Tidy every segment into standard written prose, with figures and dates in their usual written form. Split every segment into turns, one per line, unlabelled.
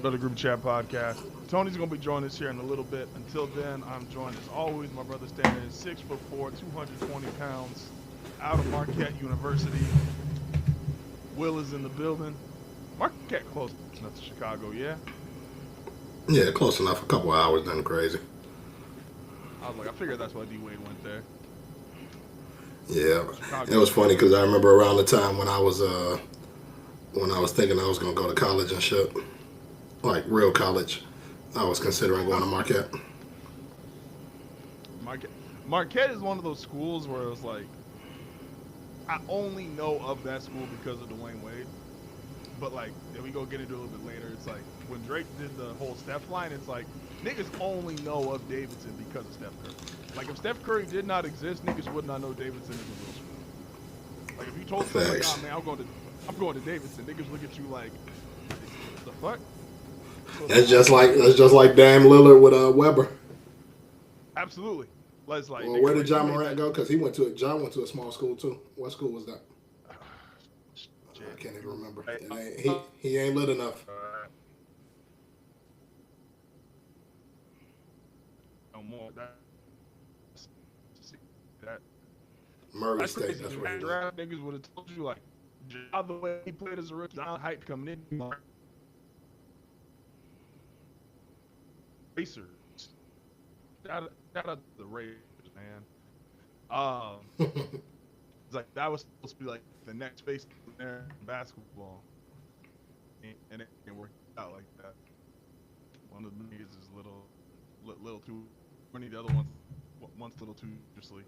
for the GroupChat Podcast. Tony's gonna be joining us here in a little bit. Until then, I'm joined as always. My brother standing is 6'4", 220 pounds, out of Marquette University. Will is in the building. Marquette close enough to Chicago, yeah.
Yeah, close enough. A couple hours, nothing crazy.
I was like, I figured that's why D Wade went there.
Yeah,
Chicago.
it was funny because I remember around the time when I was thinking I was gonna go to college and shit, like real college, I was considering going to Marquette.
Marquette is one of those schools where it was like, I only know of that school because of Dwayne Wade. But like, if we go get into it a little bit later, it's like when Drake did the whole Steph line, it's like niggas only know of Davidson because of Steph Curry. Like if Steph Curry did not exist, niggas would not know Davidson is a real school. Like if you told somebody, oh man, I'm going to Davidson, niggas look at you like, the fuck? So
That's just like Dame Lillard with Weber.
Absolutely. Let's like.
Well, where did John Morant go? Because John went to a small school too. What school was that? I can't even remember. He ain't lit enough.
No more. That
Murray State. That's where he went.
Niggas would have told you like, the way he played as a rookie, John Height coming in. Racers. Shout out to the Raiders, man. It's like that was supposed to be like the next face there in basketball, and it didn't work out like that. One of the niggas is little too many. The other one's a little too seriously.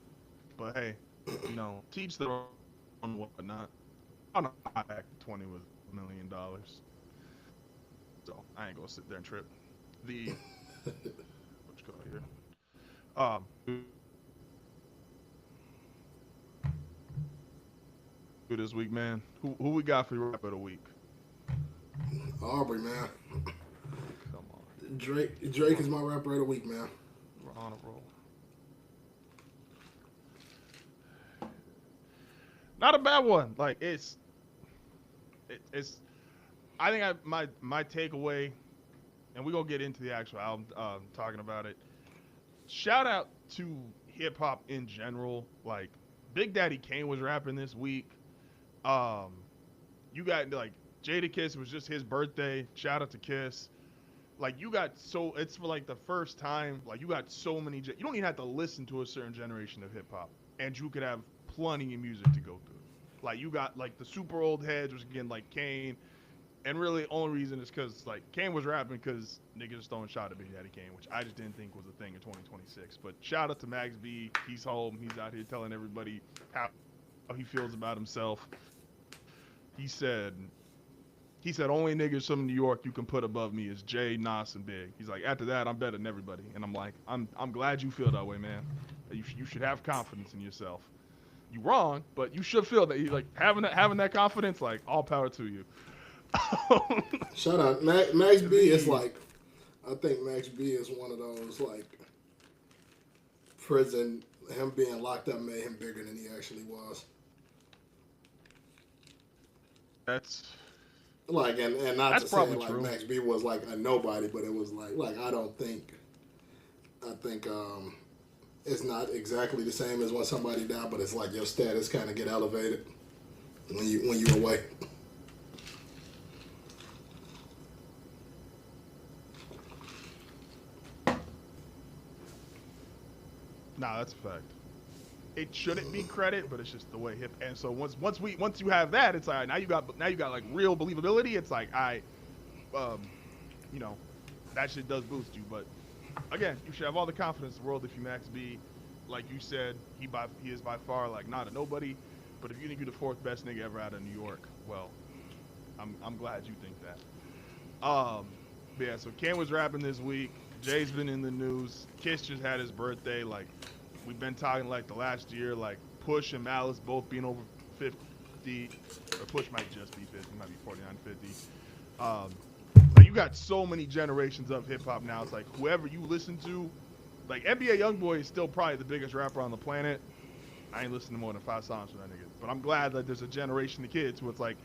But hey, teach their own whatnot. I don't know how back 20 was $1 million, so I ain't gonna sit there and trip. The what you call it here? This week, man. Who we got for your rap of the week?
Aubrey, man.
Come on.
Drake is my rapper of the week, man.
We're on a roll. Not a bad one. Like it's. I think my takeaway, and we're gonna get into the actual album talking about it. Shout out to hip hop in general. Like Big Daddy Kane was rapping this week. You got like Jadakiss, was just his birthday. Shout out to Kiss. Like it's for like the first time. Like you got so many. You don't even have to listen to a certain generation of hip hop, and you could have plenty of music to go through. Like you got like the super old heads, which again like Kane. And really, the only reason is because, like, Kane was rapping because niggas throwing shot at Big Daddy Kane, which I just didn't think was a thing in 2026. But shout out to Max B. He's home. He's out here telling everybody how he feels about himself. He said, only niggas from New York you can put above me is Jay, Nas, and Big. He's like, after that, I'm better than everybody. And I'm like, I'm glad you feel that way, man. You should have confidence in yourself. You wrong, but you should feel that. Like, having that confidence, like, all power to you.
Shout out Max B is like, I think Max B is one of those like prison. Him being locked up made him bigger than he actually was.
That's
like, and not
that's
to say like true. Max B was like a nobody, but it was like I think it's not exactly the same as when somebody died, but it's like your status kind of get elevated when you away.
Nah, that's a fact. It shouldn't be credit, but it's just the way hip. And so once you have that, it's like now you got like real believability. It's like that shit does boost you. But again, you should have all the confidence in the world if you Max B. Like you said, he is by far like not a nobody. But if you think you're the fourth best nigga ever out of New York, well, I'm glad you think that. But yeah, so Ken was rapping this week. Jay's been in the news. Kiss just had his birthday. Like, we've been talking like the last year, like Push and Malice both being over 50. Or Push might just be 50, might be 49, 50. Like, you got so many generations of hip hop now. It's like whoever you listen to, like NBA YoungBoy is still probably the biggest rapper on the planet. I ain't listened to more than 5 songs from that nigga. But I'm glad that there's a generation of kids who it's like,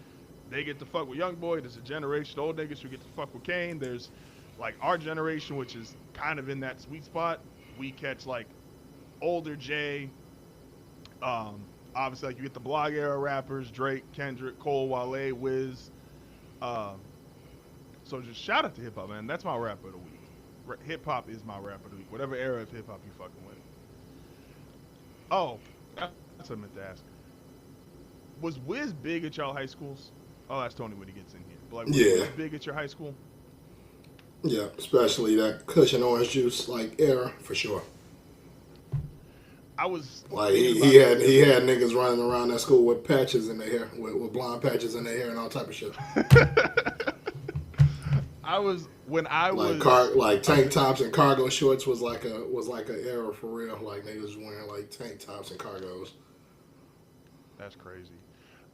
they get to fuck with young boy. There's a generation of old niggas who get to fuck with Kane. There's like our generation, which is kind of in that sweet spot. We catch like older Jay. Obviously, like you get the blog era rappers: Drake, Kendrick, Cole, Wale, Wiz. Um, so just shout out to hip hop, man. That's my rap of the week. Hip hop is my rap of the week. Whatever era of hip hop you fucking with. Oh, that's what I meant to ask. Was Wiz big at y'all high schools? I'll ask Tony when he gets in here. But like, was
Yeah,
Wiz big at your high school?
yeah, especially that cushion orange juice like era for sure.
I was
Like
thinking
he,
about
he
that
had
the
he
other
had niggas running around that school with patches in their hair, with blonde patches in their hair and all type of shit.
day. I was when I was
Like
I
tank
think
tops and cargo shorts was like a era for real. Like niggas wearing like tank tops and cargos.
that's crazy.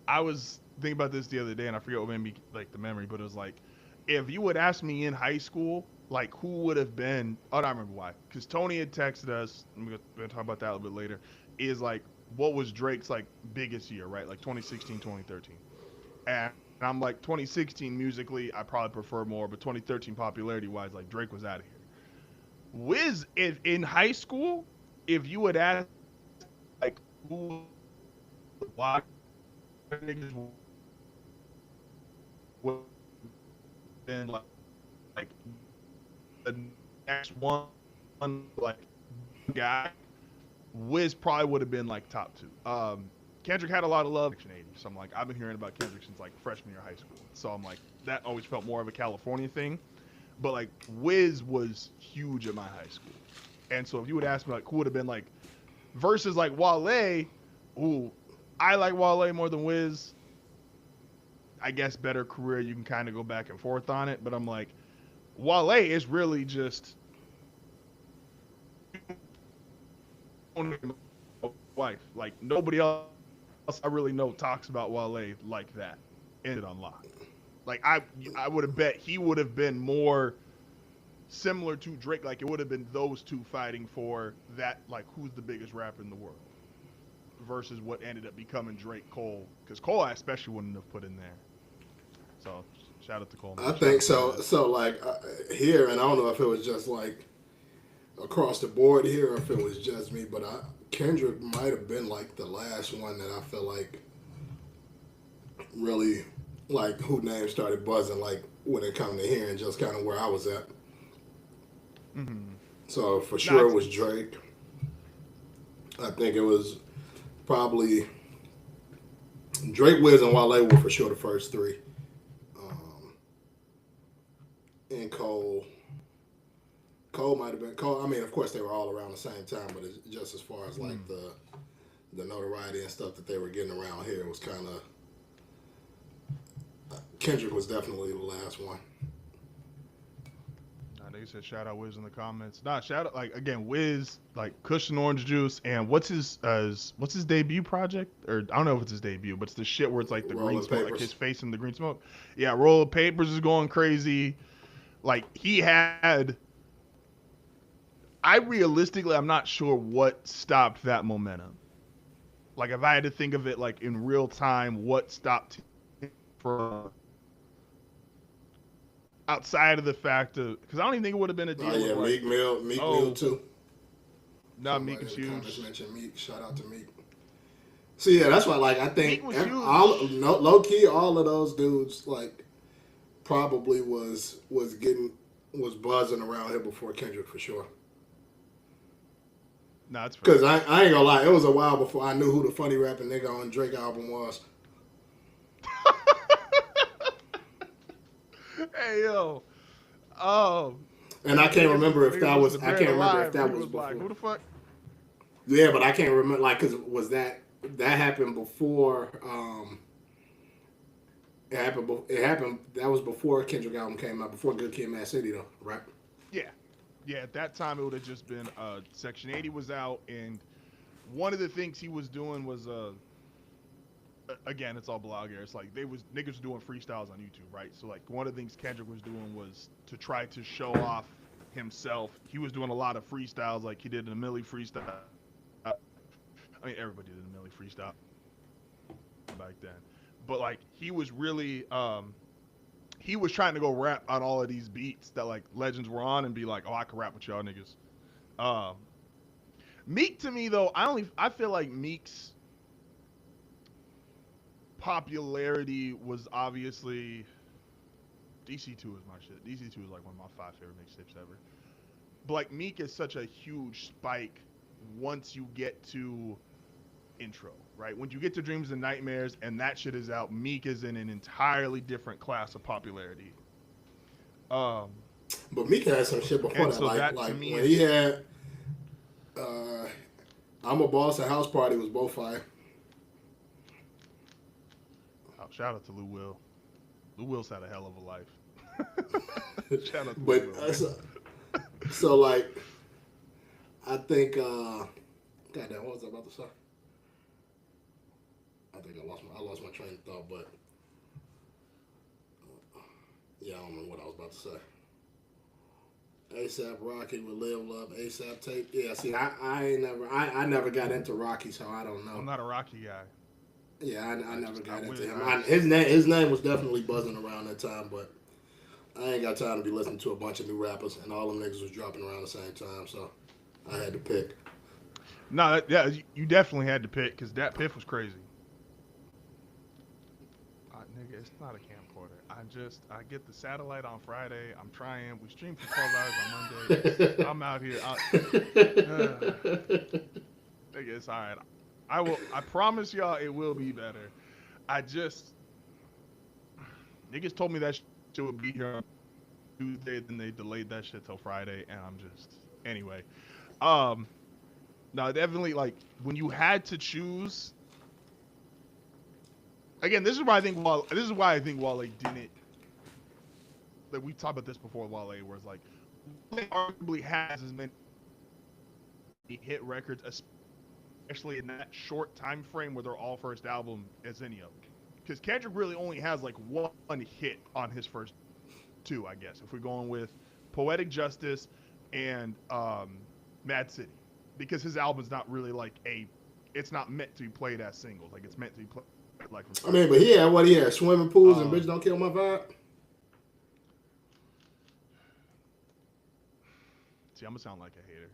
I was thinking about this the other day, and I forget what made me like the memory, but it was like, if you would ask me in high school, like who would have been, oh, I don't remember why, because Tony had texted us, and we're gonna talk about that a little bit later, is like, what was Drake's like biggest year, right? Like 2016, 2013. And I'm like, 2016 musically, I probably prefer more, but 2013 popularity wise, like Drake was out of here. Wiz, if in high school, if you would ask, like, who, why niggas would been like the next one like guy, Wiz probably would have been like top two. Kendrick had a lot of love Section 80, so I'm like, I've been hearing about Kendrick since like freshman year of high school. So I'm like, that always felt more of a California thing. But like Wiz was huge at my high school. And so if you would ask me like who would have been like versus like Wale, ooh, I like Wale more than Wiz. I guess better career, you can kind of go back and forth on it, but I'm like, Wale is really just wife. Like nobody else I really know talks about Wale like that. Ended on lock. Like I would have bet he would have been more similar to Drake. Like it would have been those two fighting for that. Like who's the biggest rapper in the world versus what ended up becoming Drake Cole. Because Cole I especially wouldn't have put in there. So shout out to Cole,
I
man. Shout
think
out to
so.
Wiz.
So like here, and I don't know if it was just like across the board here, or if it was just me, but Kendrick might have been like the last one that I feel like really like who name started buzzing like when it come to hearing just kind of where I was at.
Mm-hmm.
So for
No,
sure it was Drake. I think it was probably Drake, Wiz, and Wale were for sure the first three. Um, and Cole might have been Cole. I mean, of course, they were all around the same time, but it's just as far as like the notoriety and stuff that they were getting around here, it was kind of Kendrick was definitely the last one.
I know you said shout out Wiz in the comments. Nah, shout out like again Wiz, like Cushion Orange Juice, and what's his debut project? Or I don't know if it's his debut, but it's the shit where it's like the green
Rolling
smoke, like his
papers.
face in the green smoke. Yeah, Roll of Papers is going crazy. Like he had, I realistically, I'm not sure what stopped that momentum. Like if I had to think of it like in real time, what stopped him from outside of the fact of because I don't even think it would have been a
Oh
deal with
yeah,
like,
Meek Mill
oh,
too.
nah, Meek
Somebody
is
in the comments
huge.
mentioned Meek. Shout out to Meek. So yeah, that's why like I
Meek
think
was
all
huge.
no, low key all of those dudes like probably was buzzing around here before Kendrick for sure.
Nah, that's
Cause
facts.
I ain't gonna lie, it was a while before I knew who the funny rapping nigga on Drake album was.
Hey yo, um,
And I can't remember if
niggas
that
listen to
was I
Buried
can't remember if
Alive, and
that
he
was
was like,
before.
"Who the fuck?"
Yeah, but I can't remember like cause was that happened before it happened that was before Kendrick album came out before Good Kid, Mad City though, right?
Yeah, yeah. At that time, it would have just been Section 80 was out, and one of the things he was doing was again, it's all blog air. It's like they was niggas doing freestyles on YouTube, right? So like one of the things Kendrick was doing was to try to show off himself. He was doing a lot of freestyles, like he did in a Millie freestyle. I mean, everybody did a Millie freestyle back then. but like he was really he was trying to go rap on all of these beats that like legends were on and be like, oh, I can rap with y'all niggas. Um, Meek to me though, I feel like Meek's popularity was obviously DC2 is my shit. DC2 is like one of my 5 favorite mixtapes ever. But like Meek is such a huge spike once you get to intro, right? When you get to Dreams and Nightmares and that shit is out, Meek is in an entirely different class of popularity.
But Meek had some shit before that,
so
like
that
like
me
when he had I'm a Boss and House Party was both fire.
Oh, shout out to Lou Will. Lou Will's had a hell of a life. Shout out to
But
Lou Will.
so like I think goddamn, what was I about to say? I think I lost my train of thought, but yeah, I don't remember what I was about to say. ASAP Rocky with Live Love, ASAP Tape. Yeah, see, I never got into Rocky, so I don't know.
I'm not a Rocky guy.
Yeah, I never got into him.
I,
His name was definitely buzzing around that time, but I ain't got time to be listening to a bunch of new rappers, and all them niggas was dropping around the same time, so I had to pick.
No, yeah, you definitely had to pick because that Piff was crazy. Nigga, it's not a camcorder. I get the satellite on Friday. I'm trying. We stream for 12 hours on Monday. I'm out here. Nigga, it's all right. I promise y'all it will be better. Niggas told me that shit would be here on Tuesday, then they delayed that shit till Friday, and anyway. No, definitely, like, when you had to choose, again, this is why I think Wale didn't, like, we talked about this before, Wale, where it's like, Wale arguably has as many hit records, especially in that short time frame where they're all first album, as any of them. Because Kendrick really only has, like, one hit on his first two, I guess, if we're going with Poetic Justice and Mad City. Because his album's not really like it's not meant to be played as singles. Like, it's meant to be played like.
I mean, but he had swimming pools and Bitch Don't Kill My Vibe.
See, I'm gonna sound like a hater.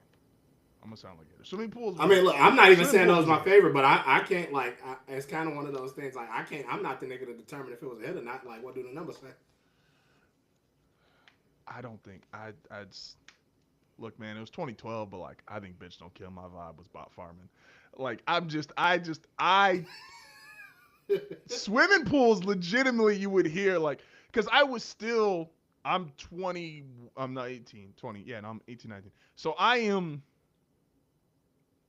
Swimming pools.
I mean, look, I'm not even saying that was my favorite, but I can't like. It's kind of one of those things. Like, I can't. I'm not the nigga to determine if it was a hit or not. Like, what do the numbers say?
I don't think I'd look, man. It was 2012, but like, I think "Bitch Don't Kill My Vibe" was Bob Farman. Like, I swimming pools. Legitimately, you would hear like, because I'm 20. I'm not 18. 20. Yeah, no, I'm 18, 19. So I am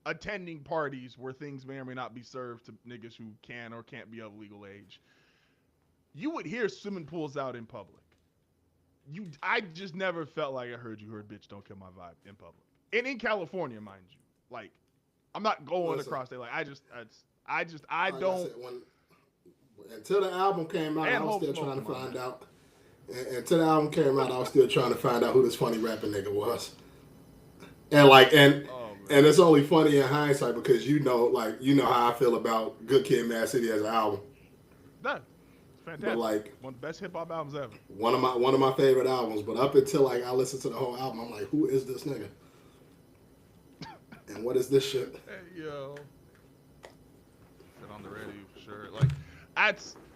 attending parties where things may or may not be served to niggas who can or can't be of legal age. You would hear swimming pools out in public. I just never felt like I heard "Bitch Don't Kill My Vibe" in public. And in California, mind you. Like, I'm not going across there. Like, I don't.
Until the album came out, I was still trying to find out. Until the album came out, I was still trying to find out who this funny rapping nigga was. And like, and it's only funny in hindsight because you know how I feel about Good Kid, Mad City as an album.
No. Fantastic.
But like,
one of the best hip hop albums ever.
One of my favorite albums. But up until like I listened to the whole album, I'm like, who is this nigga? And what is this shit?
Hey, yo. Shit on the radio for sure. Like,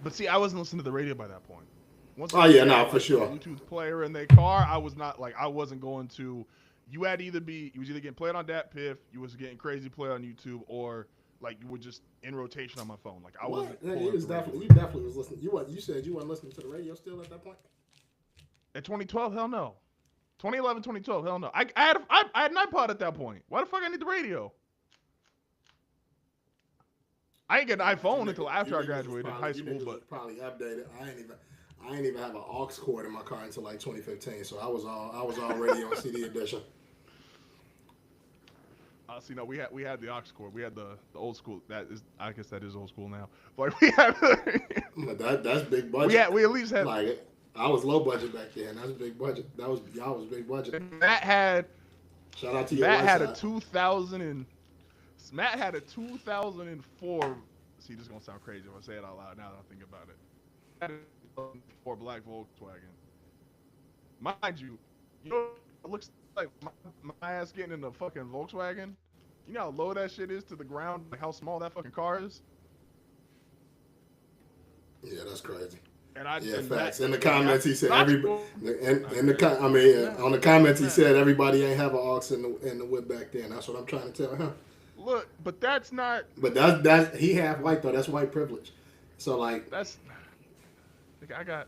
but see, I wasn't listening to the radio by that point.
For sure.
Bluetooth player in their car. I wasn't going to. You was either getting played on Dat Piff, you was getting Crazy Play on YouTube, or like you were just in rotation on my phone. Like, I wasn't.
You definitely was listening. You said you weren't listening to the radio still at that point.
At 2012, hell no. 2011, 2012, hell no. I had an iPod at that point. Why the fuck I need the radio? I ain't get an iPhone until after I graduated high school, but
probably updated. I ain't even have an aux cord in my car until like 2015. So I was already on CD edition.
See, no, we had the aux cord. We had the old school. I guess that is old school now. But we had.
That's big budget.
We at least had.
Like, I was low budget back then. That's big budget. Y'all was big budget.
Matt had.
Shout out to your
Matt had
side.
Matt had a 2004 See, this is gonna sound crazy if I say it out loud. Now that I think about it, for black Volkswagen, mind you, it looks like my ass getting in the fucking Volkswagen. You know how low that shit is to the ground, like how small that fucking car is.
Yeah, that's crazy.
And
facts. In the comments, he said everybody. On the comments, he said everybody ain't have an aux in the whip back then. That's what I'm trying to tell him.
Look, but that's not.
But that's he half white though. That's white privilege. So like
that's. I got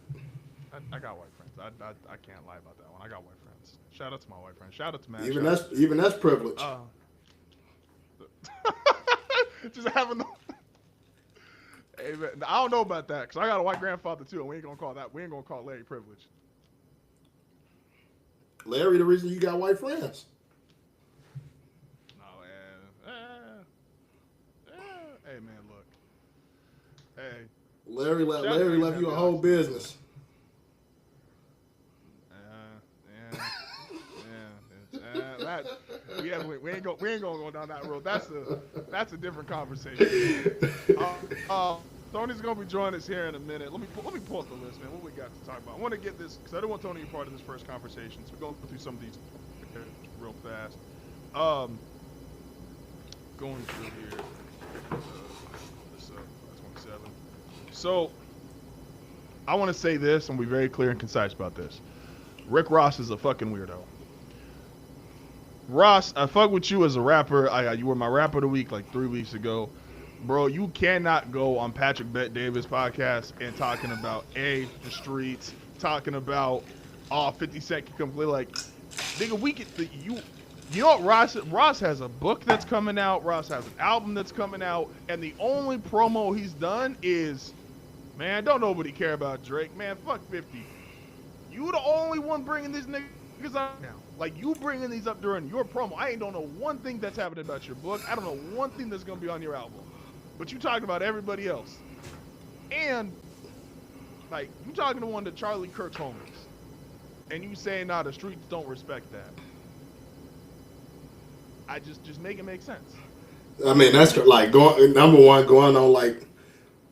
white friends. I can't lie about that one. I got white friends. Shout out to my white friends. Shout out to Matt.
Even that's privilege.
Just having the. Hey, man, I don't know about that because I got a white grandfather too, and we ain't gonna call Larry privilege.
Larry, the reason you got white friends.
No, man. Hey, man, look. Hey.
Larry left you a whole business.
We ain't gonna go down that road. That's a different conversation. Tony's gonna be joining us here in a minute. Let me pull up the list, man. What we got to talk about? I want to get this because I don't want Tony to be part of this first conversation. So we're going through some of these real fast. Going through here. This 27. So I want to say this and be very clear and concise about this. Rick Ross is a fucking weirdo. Ross, I fuck with you as a rapper. You were my rapper of the week like 3 weeks ago. Bro, you cannot go on Patrick Bet Davis podcast and talking about the streets, talking about 50 Cent can come play like nigga, we could you know what Ross has a book that's coming out, Ross has an album that's coming out, and the only promo he's done is, man, don't nobody care about Drake, man, fuck 50. You the only one bringing these niggas up now. Like, you bringing these up during your promo. I don't know one thing that's happening about your book. I don't know one thing that's going to be on your album. But you talking about everybody else. And, like, you talking to one of Charlie Kirk's homies. And you saying, nah, the streets don't respect that. I just make it make sense.
I mean, that's like going on like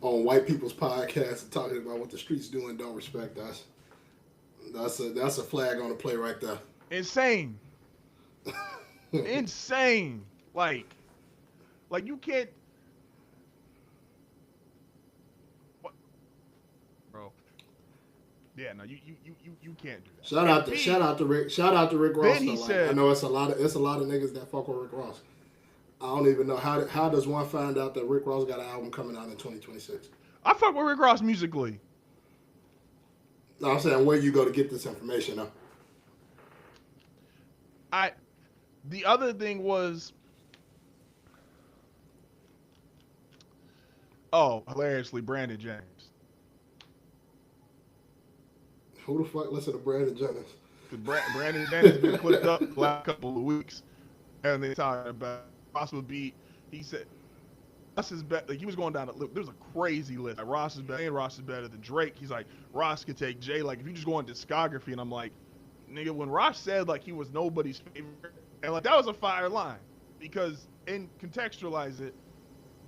on white people's podcasts and talking about what the streets do and don't respect us. That's a flag on the play right there.
Insane. Insane. Like you can't. What, bro? Yeah, no, you can't do that. Shout out
to Rick Ross.
Then he said,
I know it's a lot of niggas that fuck with Rick Ross. I don't even know how does one find out that Rick Ross got an album coming out in 2026.
I fuck with Rick Ross musically.
No, I'm saying where you go to get this information though.
The other thing was, hilariously, Brandon James.
Who the fuck listen to Brandon Jennings?
Brandon Jennings has been clipped up the last couple of weeks, and they talking about possible beat. He said Ross is better. Like, he was going down there's a crazy list. Like, Ross is better than Drake. He's like, Ross could take Jay. Like, if you just go on discography, and I'm like, nigga, when Ross said like he was nobody's favorite, and like that was a fire line, because and contextualize it,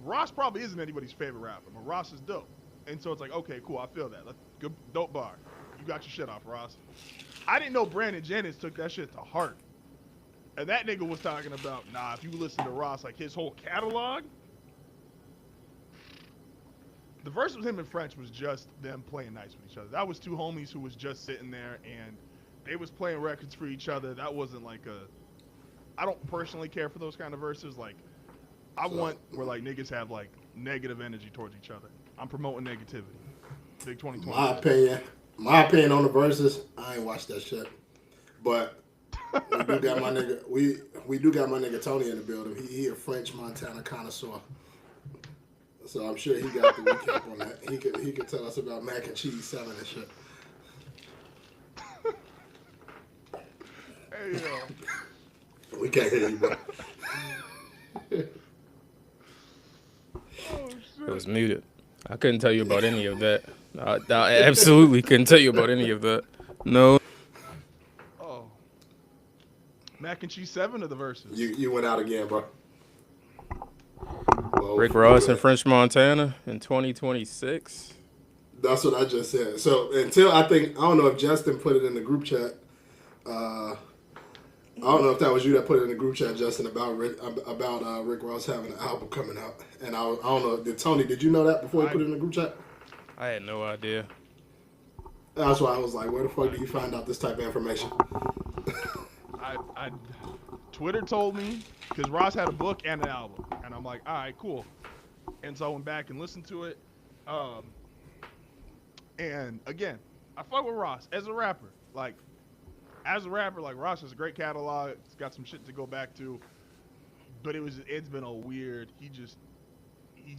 Ross probably isn't anybody's favorite rapper, but Ross is dope, and so it's like, okay, cool, I feel that. Good, dope bar. You got your shit off, Ross. I didn't know Brandon Jennings took that shit to heart, and that nigga was talking about, nah, if you listen to Ross, like his whole catalog. The verse with him and French was just them playing nice with each other. That was two homies who was just sitting there and they was playing records for each other. That wasn't like I don't personally care for those kind of verses. Like, I want where like niggas have like negative energy towards each other. I'm promoting negativity. Big 2020.
My opinion on the verses, I ain't watched that shit. But we do got my nigga we do got my nigga Tony in the building. He a French Montana connoisseur. So I'm sure he got the recap on that. He could tell us about mac and cheese 7 and shit.
Hey, yo.
We can't hear you, bro.
It was muted. I couldn't tell you about any of that. I absolutely couldn't tell you about any of that. No.
Oh. Mac and cheese 7 or the verses?
You went out again, bro. both.
Rick Ross and French Montana in 2026.
That's what I just said. So until I don't know if Justin put it in the group chat. I don't know if that was you that put it in the group chat, Justin, about Rick Ross having an album coming out. And I don't know, did you know that before you put it in the group chat?
I had no idea.
That's why I was like, where the fuck do you find out this type of information?
Twitter told me, because Ross had a book and an album. And I'm like, all right, cool. And so I went back and listened to it. And again, I fuck with Ross as a rapper. Like Ross has a great catalog. It's got some shit to go back to. But it's been a weird. He's been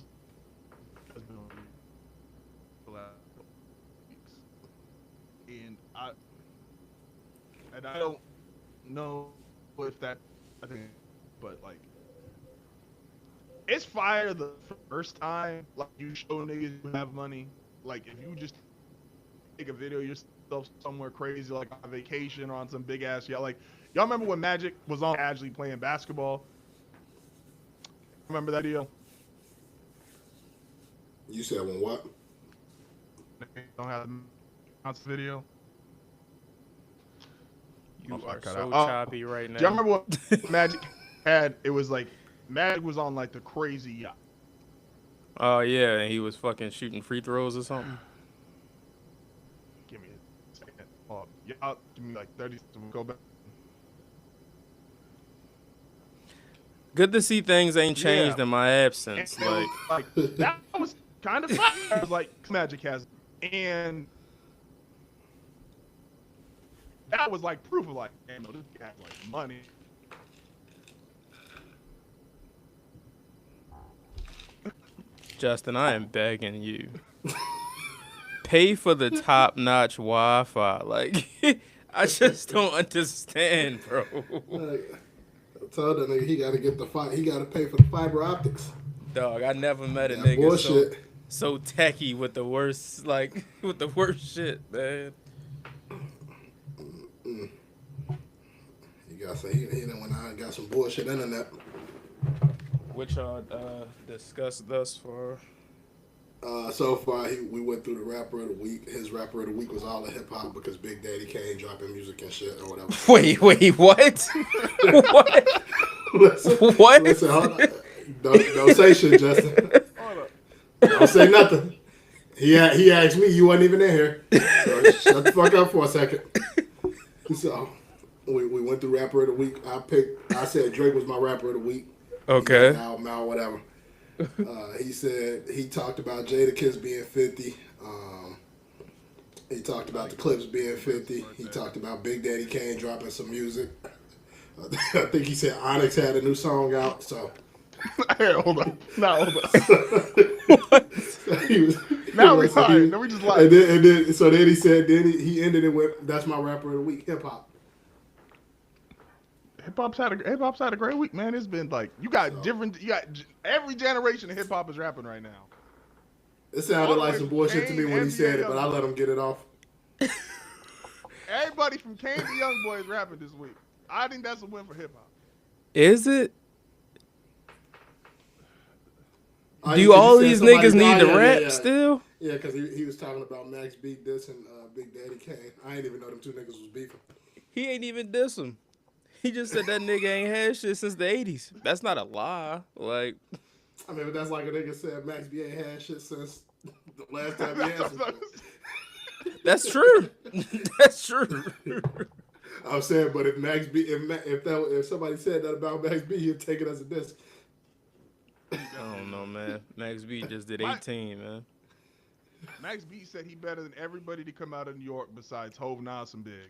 a weird the last couple weeks. And I don't know if that, I think, but like, it's fire the first time, like, you show niggas you have money. Like, if you just take a video of yourself somewhere crazy, like on vacation or on some big ass yacht. Like, y'all remember when Magic was on actually playing basketball? Remember that deal?
You said when what?
Don't have the video.
You
Oh,
are
cut
so
out.
choppy right now.
Do you remember what Magic had? It was like Magic was on like the crazy yacht.
Oh, yeah, and he was fucking shooting free throws or something.
Give me a second. Oh, y'all, give me like 30 seconds. We'll go back.
Good to see things ain't changed
Yeah.
in my absence.
And like that was kind of fun. I was like, Magic has, and that was like proof of like, damn, this guy has like money.
Justin, I am begging you. Pay for the top-notch Wi-Fi. Like, I just don't understand, bro.
I told that nigga he got to get he got to pay for the fiber optics.
Dog, I never met a
That
nigga
bullshit.
so techie with the worst, like, with the worst shit, man.
You got to say, he done went out and got some bullshit internet.
Which y'all discussed thus far?
So far, we went through the rapper of the week. His rapper of the week was all the hip hop because Big Daddy Kane dropping music and shit or whatever.
Wait, what? What? What?
Listen, hold on. Don't say shit, Justin. Don't say nothing. He asked me, you wasn't even in here. So shut the fuck up for a second. So we went through rapper of the week. I said Drake was my rapper of the week.
Okay.
Mal, whatever. He said he talked about Jadakiss being 50. He talked about the Clips being 50. He talked about Big Daddy Kane dropping some music. I think he said Onyx had a new song out. So
Hey, hold on. No, hold on.
Now
we lying. Now we just lying.
And then he said, he ended it with, that's my rapper of the week, hip hop.
Hip hop's had a great week, man. It's been like you got every generation of hip hop is rapping right now.
It sounded like some bullshit to me when he said it, but I let him get it off.
Everybody from Kane to Youngboy is rapping this week. I think that's a win for hip hop.
Is it? Do all these niggas need to rap still?
Yeah, because he was talking about Max B dissing Big Daddy Kane. I ain't even know them two niggas was beefing.
He ain't even diss him. He just said that nigga ain't had shit since the 80s. That's not a lie. Like,
I mean, but that's like a nigga said Max B ain't had shit since the last time he had some.
That's true. That's true.
I'm saying, but if Max B, if somebody said that about Max B, he'd take it as a diss.
I don't know, man. Max B just did 18, man.
Max B said he better than everybody to come out of New York besides Hov, Nas, and Big.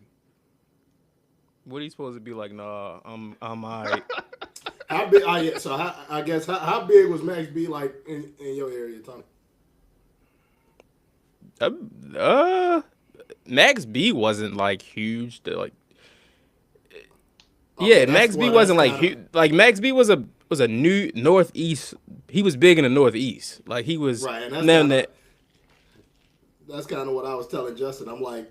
What are you supposed to be like? Nah, I'm alright.
How big? I guess how big was Max B like in your area, Tony?
Max B wasn't like huge. Max B wasn't like huge. Like Max B was a new Northeast. He was big in the Northeast. Like he was.
Right, and that's kind of what I was telling Justin. I'm like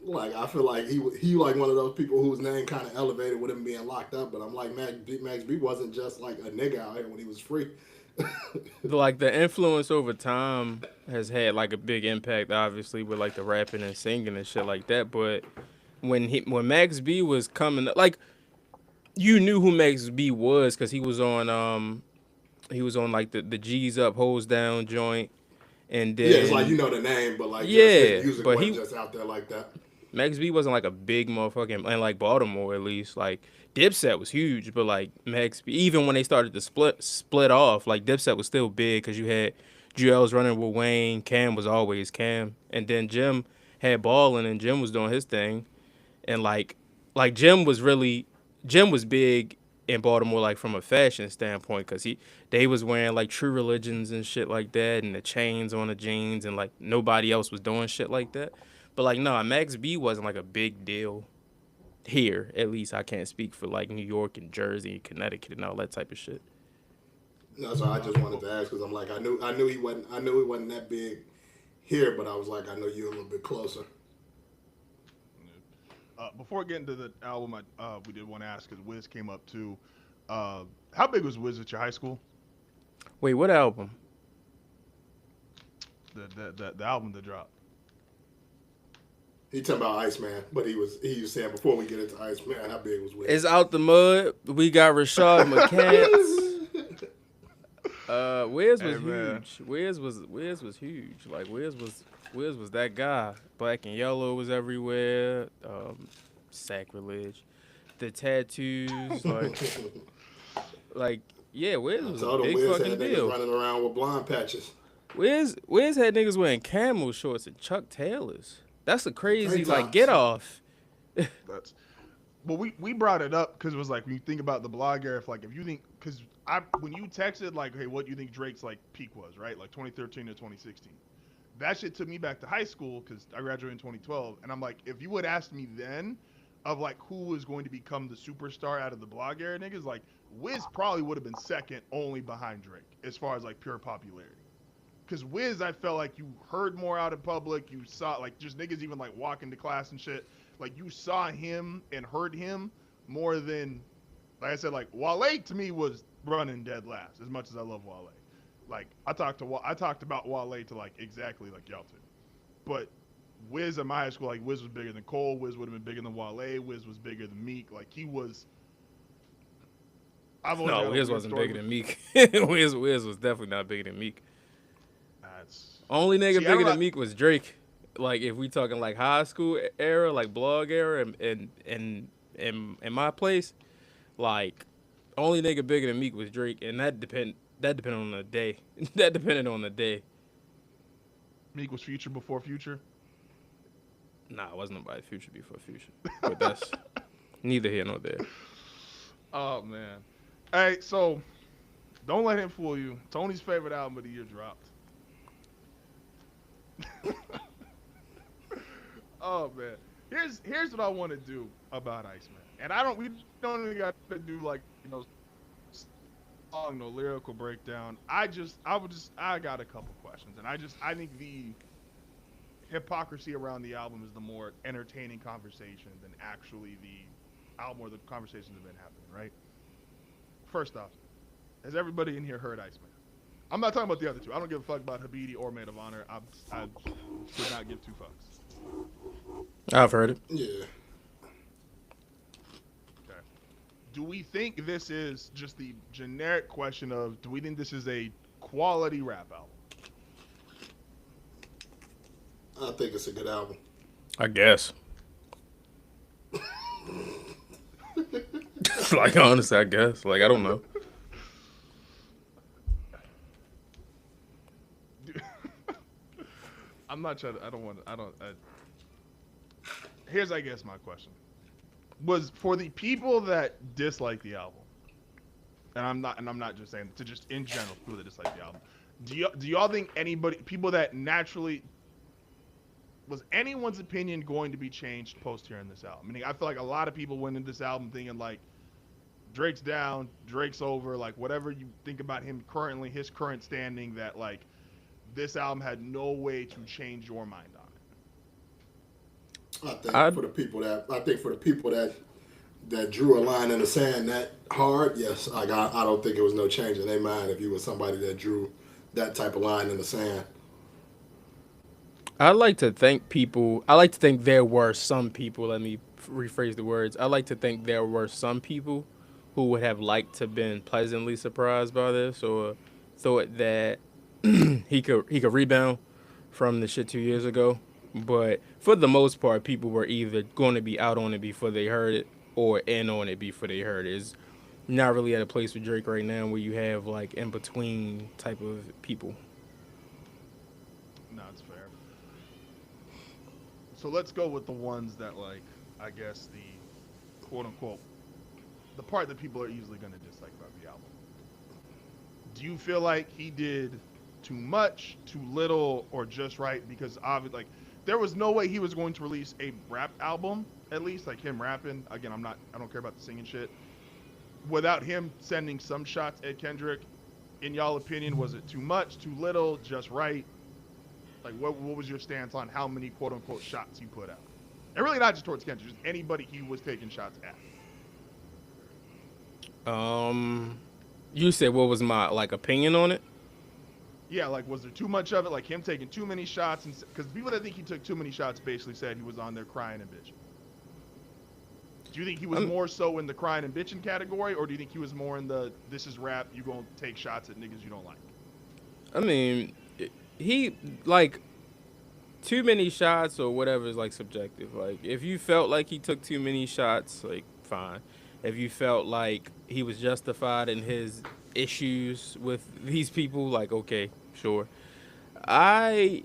I feel like he like one of those people whose name kind of elevated with him being locked up. But I'm like Max B wasn't just like a nigga out here when he was free.
Like the influence over time has had like a big impact, obviously, with like the rapping and singing and shit like that. But when Max B was coming, like you knew who Max B was because he was on like the G's up, hoes down joint, and
Yeah, it's like you
then
know the name, but like just his
yeah,
music
but
wasn't
he
just out there like that.
Max B wasn't like a big motherfucking, and like Baltimore at least. Like Dipset was huge, but like Max B, even when they started to split off, like Dipset was still big because you had Juelz running with Wayne, Cam was always Cam, and then Jim had Ballin, and Jim was doing his thing, and like Jim was big in Baltimore like from a fashion standpoint because they was wearing like True Religions and shit like that, and the chains on the jeans, and like nobody else was doing shit like that. But like no, Max B wasn't like a big deal here. At least I can't speak for like New York and Jersey and Connecticut and all that type of shit.
No, so I just wanted to ask because I'm like I knew he wasn't that big here, but I was like I know you a little bit closer.
Before getting to the album, we did want to ask because Wiz came up too. How big was Wiz at your high school?
Wait, what album?
The album that dropped.
He talking about Iceman, but he was saying before we get into Iceman, how big was Wiz?
It's Out the Mud. We got Rashad McCants. Wiz was huge. Wiz was huge. Like Wiz was that guy. Black and Yellow was everywhere. Sacrilege, the tattoos, like yeah, Wiz was a big
Wiz
fucking
had
deal.
running around with blonde patches.
Wiz had niggas wearing camel shorts and Chuck Taylors. That's a crazy like get off.
That's well, we brought it up because it was like when you think about the blog era, if you think because when you texted like, hey, what do you think Drake's like peak was, right? Like 2013 to 2016. That shit took me back to high school because I graduated in 2012, and I'm like, if you would ask me then of like who was going to become the superstar out of the blog era niggas, like Wiz probably would have been second only behind Drake as far as like pure popularity. Because Wiz, I felt like you heard more out in public. You saw like just niggas even like walking to class and shit. Like you saw him and heard him more than, like I said, like Wale to me was running dead last. As much as I love Wale, like I talked about Wale to like exactly like y'all two, but Wiz at my high school, like Wiz was bigger than Cole. Wiz would have been bigger than Wale. Wiz was bigger than Meek. Like he was.
No, Wiz wasn't bigger than Meek. Wiz was definitely not bigger than Meek. Only nigga bigger than Meek was Drake. Like if we talking like high school era, like blog era, and in my place, like only nigga bigger than Meek was Drake, and that depended on the day. That depended on the day.
Meek was Future before Future.
Nah, it wasn't nobody Future before Future. But that's neither here nor there.
Oh man. Hey, so don't let him fool you. Tony's favorite album of the year dropped. Oh man, here's what I want to do about Iceman, and we don't even got to do like song, no lyrical breakdown. I got a couple questions, and I think the hypocrisy around the album is the more entertaining conversation than actually the album or the conversations have been happening. Right. First off, has everybody in here heard Iceman? I'm not talking about the other two. I don't give a fuck about Habidi or Maid of Honor. I should not give two fucks.
I've heard it.
Yeah.
Okay. Do we think this is just the generic question of, do we think this is a quality rap album?
I think it's a good album.
I guess. Like honestly, I guess. Like I don't know.
I'm not trying to, here's, I guess, my question. Was for the people that dislike the album, and I'm not just saying, to just in general, people that dislike the album, do y'all think people that naturally, was anyone's opinion going to be changed post hearing this album? I mean, I feel like a lot of people went into this album thinking like, Drake's down, Drake's over, like whatever you think about him currently, his current standing, that like, this album had no way to change your mind on it.
I think for the people that that drew a line in the sand that hard, yes, like I don't think it was no change in their mind if you were somebody that drew that type of line in the sand.
I like to think people. I like to think there were some people. Let me rephrase the words. I like to think there were some people who would have liked to been pleasantly surprised by this, or thought that he could rebound from the shit 2 years ago. But for the most part, people were either going to be out on it before they heard it, or in on it before they heard it. It's not really at a place with Drake right now where you have like in between type of people.
No, it's fair. So let's go with the ones that, like, I guess the quote unquote, the part that people are easily going to dislike about the album. Do you feel like he did too much, too little, or just right? Because obviously, like, there was no way he was going to release a rap album, at least, like him rapping. Again, I don't care about the singing shit. Without him sending some shots at Kendrick, in y'all opinion, was it too much, too little, just right? Like, what was your stance on how many quote unquote shots you put out? And really not just towards Kendrick, just anybody he was taking shots at.
You said what was my like opinion on it?
Yeah, like, was there too much of it? Like him taking too many shots? Because people that think he took too many shots basically said he was on there crying and bitching. Do you think he was more so in the crying and bitching category, or do you think he was more in the this is rap, you gonna take shots at niggas you don't like?
I mean, he like too many shots or whatever is like subjective. Like if you felt like he took too many shots, like fine. If you felt like he was justified in his issues with these people, like okay, sure. The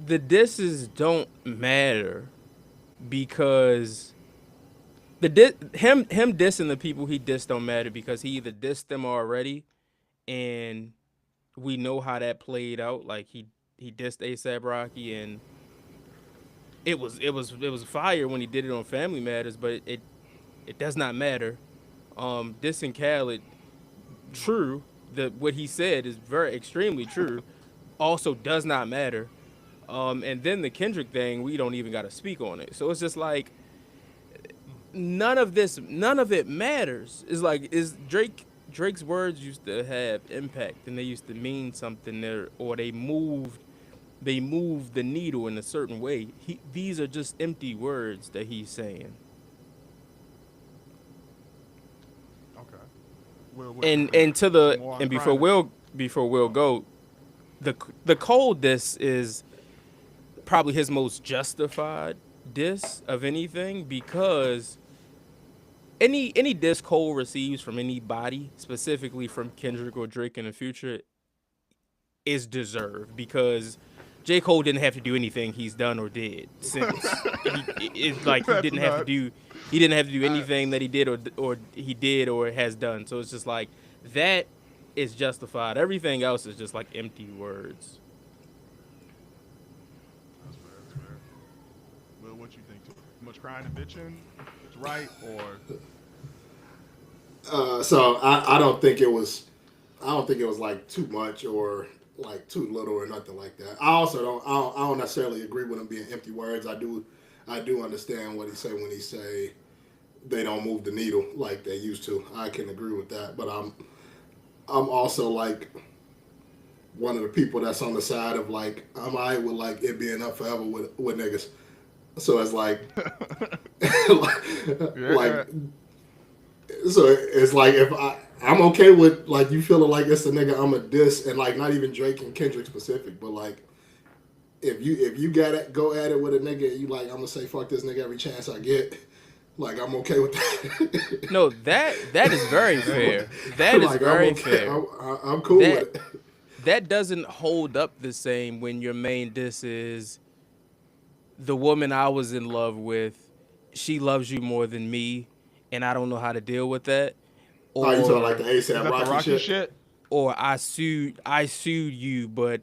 disses don't matter because him dissing the people he dissed don't matter because he either dissed them already and we know how that played out. Like he dissed A$AP Rocky and it was fire when he did it on Family Matters, but it does not matter. Dissing Khaled, true. What he said is very extremely true. Also does not matter. And then the Kendrick thing, we don't even got to speak on it. So it's just like none of it matters. It's like Drake's words used to have impact and they used to mean something there, or they moved the needle in a certain way. These are just empty words that he's saying.
Okay.
And before Will go, the Cole diss is probably his most justified diss of anything because any diss Cole receives from anybody, specifically from Kendrick or Drake in the future, is deserved because J. Cole didn't have to do anything he's done or did since. It's like he didn't have to do anything that he did or he did or has done. So it's just like that is justified. Everything else is just like empty words.
That's fair. Will, what you think? Too much crying and bitching? It's right, or?
So I don't think it was like too much or like too little or nothing like that. I don't necessarily agree with him being empty words. I do understand what he say when he say they don't move the needle like they used to. I can agree with that, but I'm also like one of the people that's on the side of like I'm alright with like it being up forever with niggas. So it's like like so it's like if I'm okay with like you feeling like it's a nigga I'm a diss and like not even Drake and Kendrick specific, but like if you go at it with a nigga and you like I'm gonna say fuck this nigga every chance I get, like I'm okay with that.
No, that is very fair. That is like, very fair.
I'm cool with it.
That doesn't hold up the same when your main diss is the woman I was in love with, she loves you more than me, and I don't know how to deal with that. Or,
you talking like the A$AP Rocky shit?
Or I sued you, but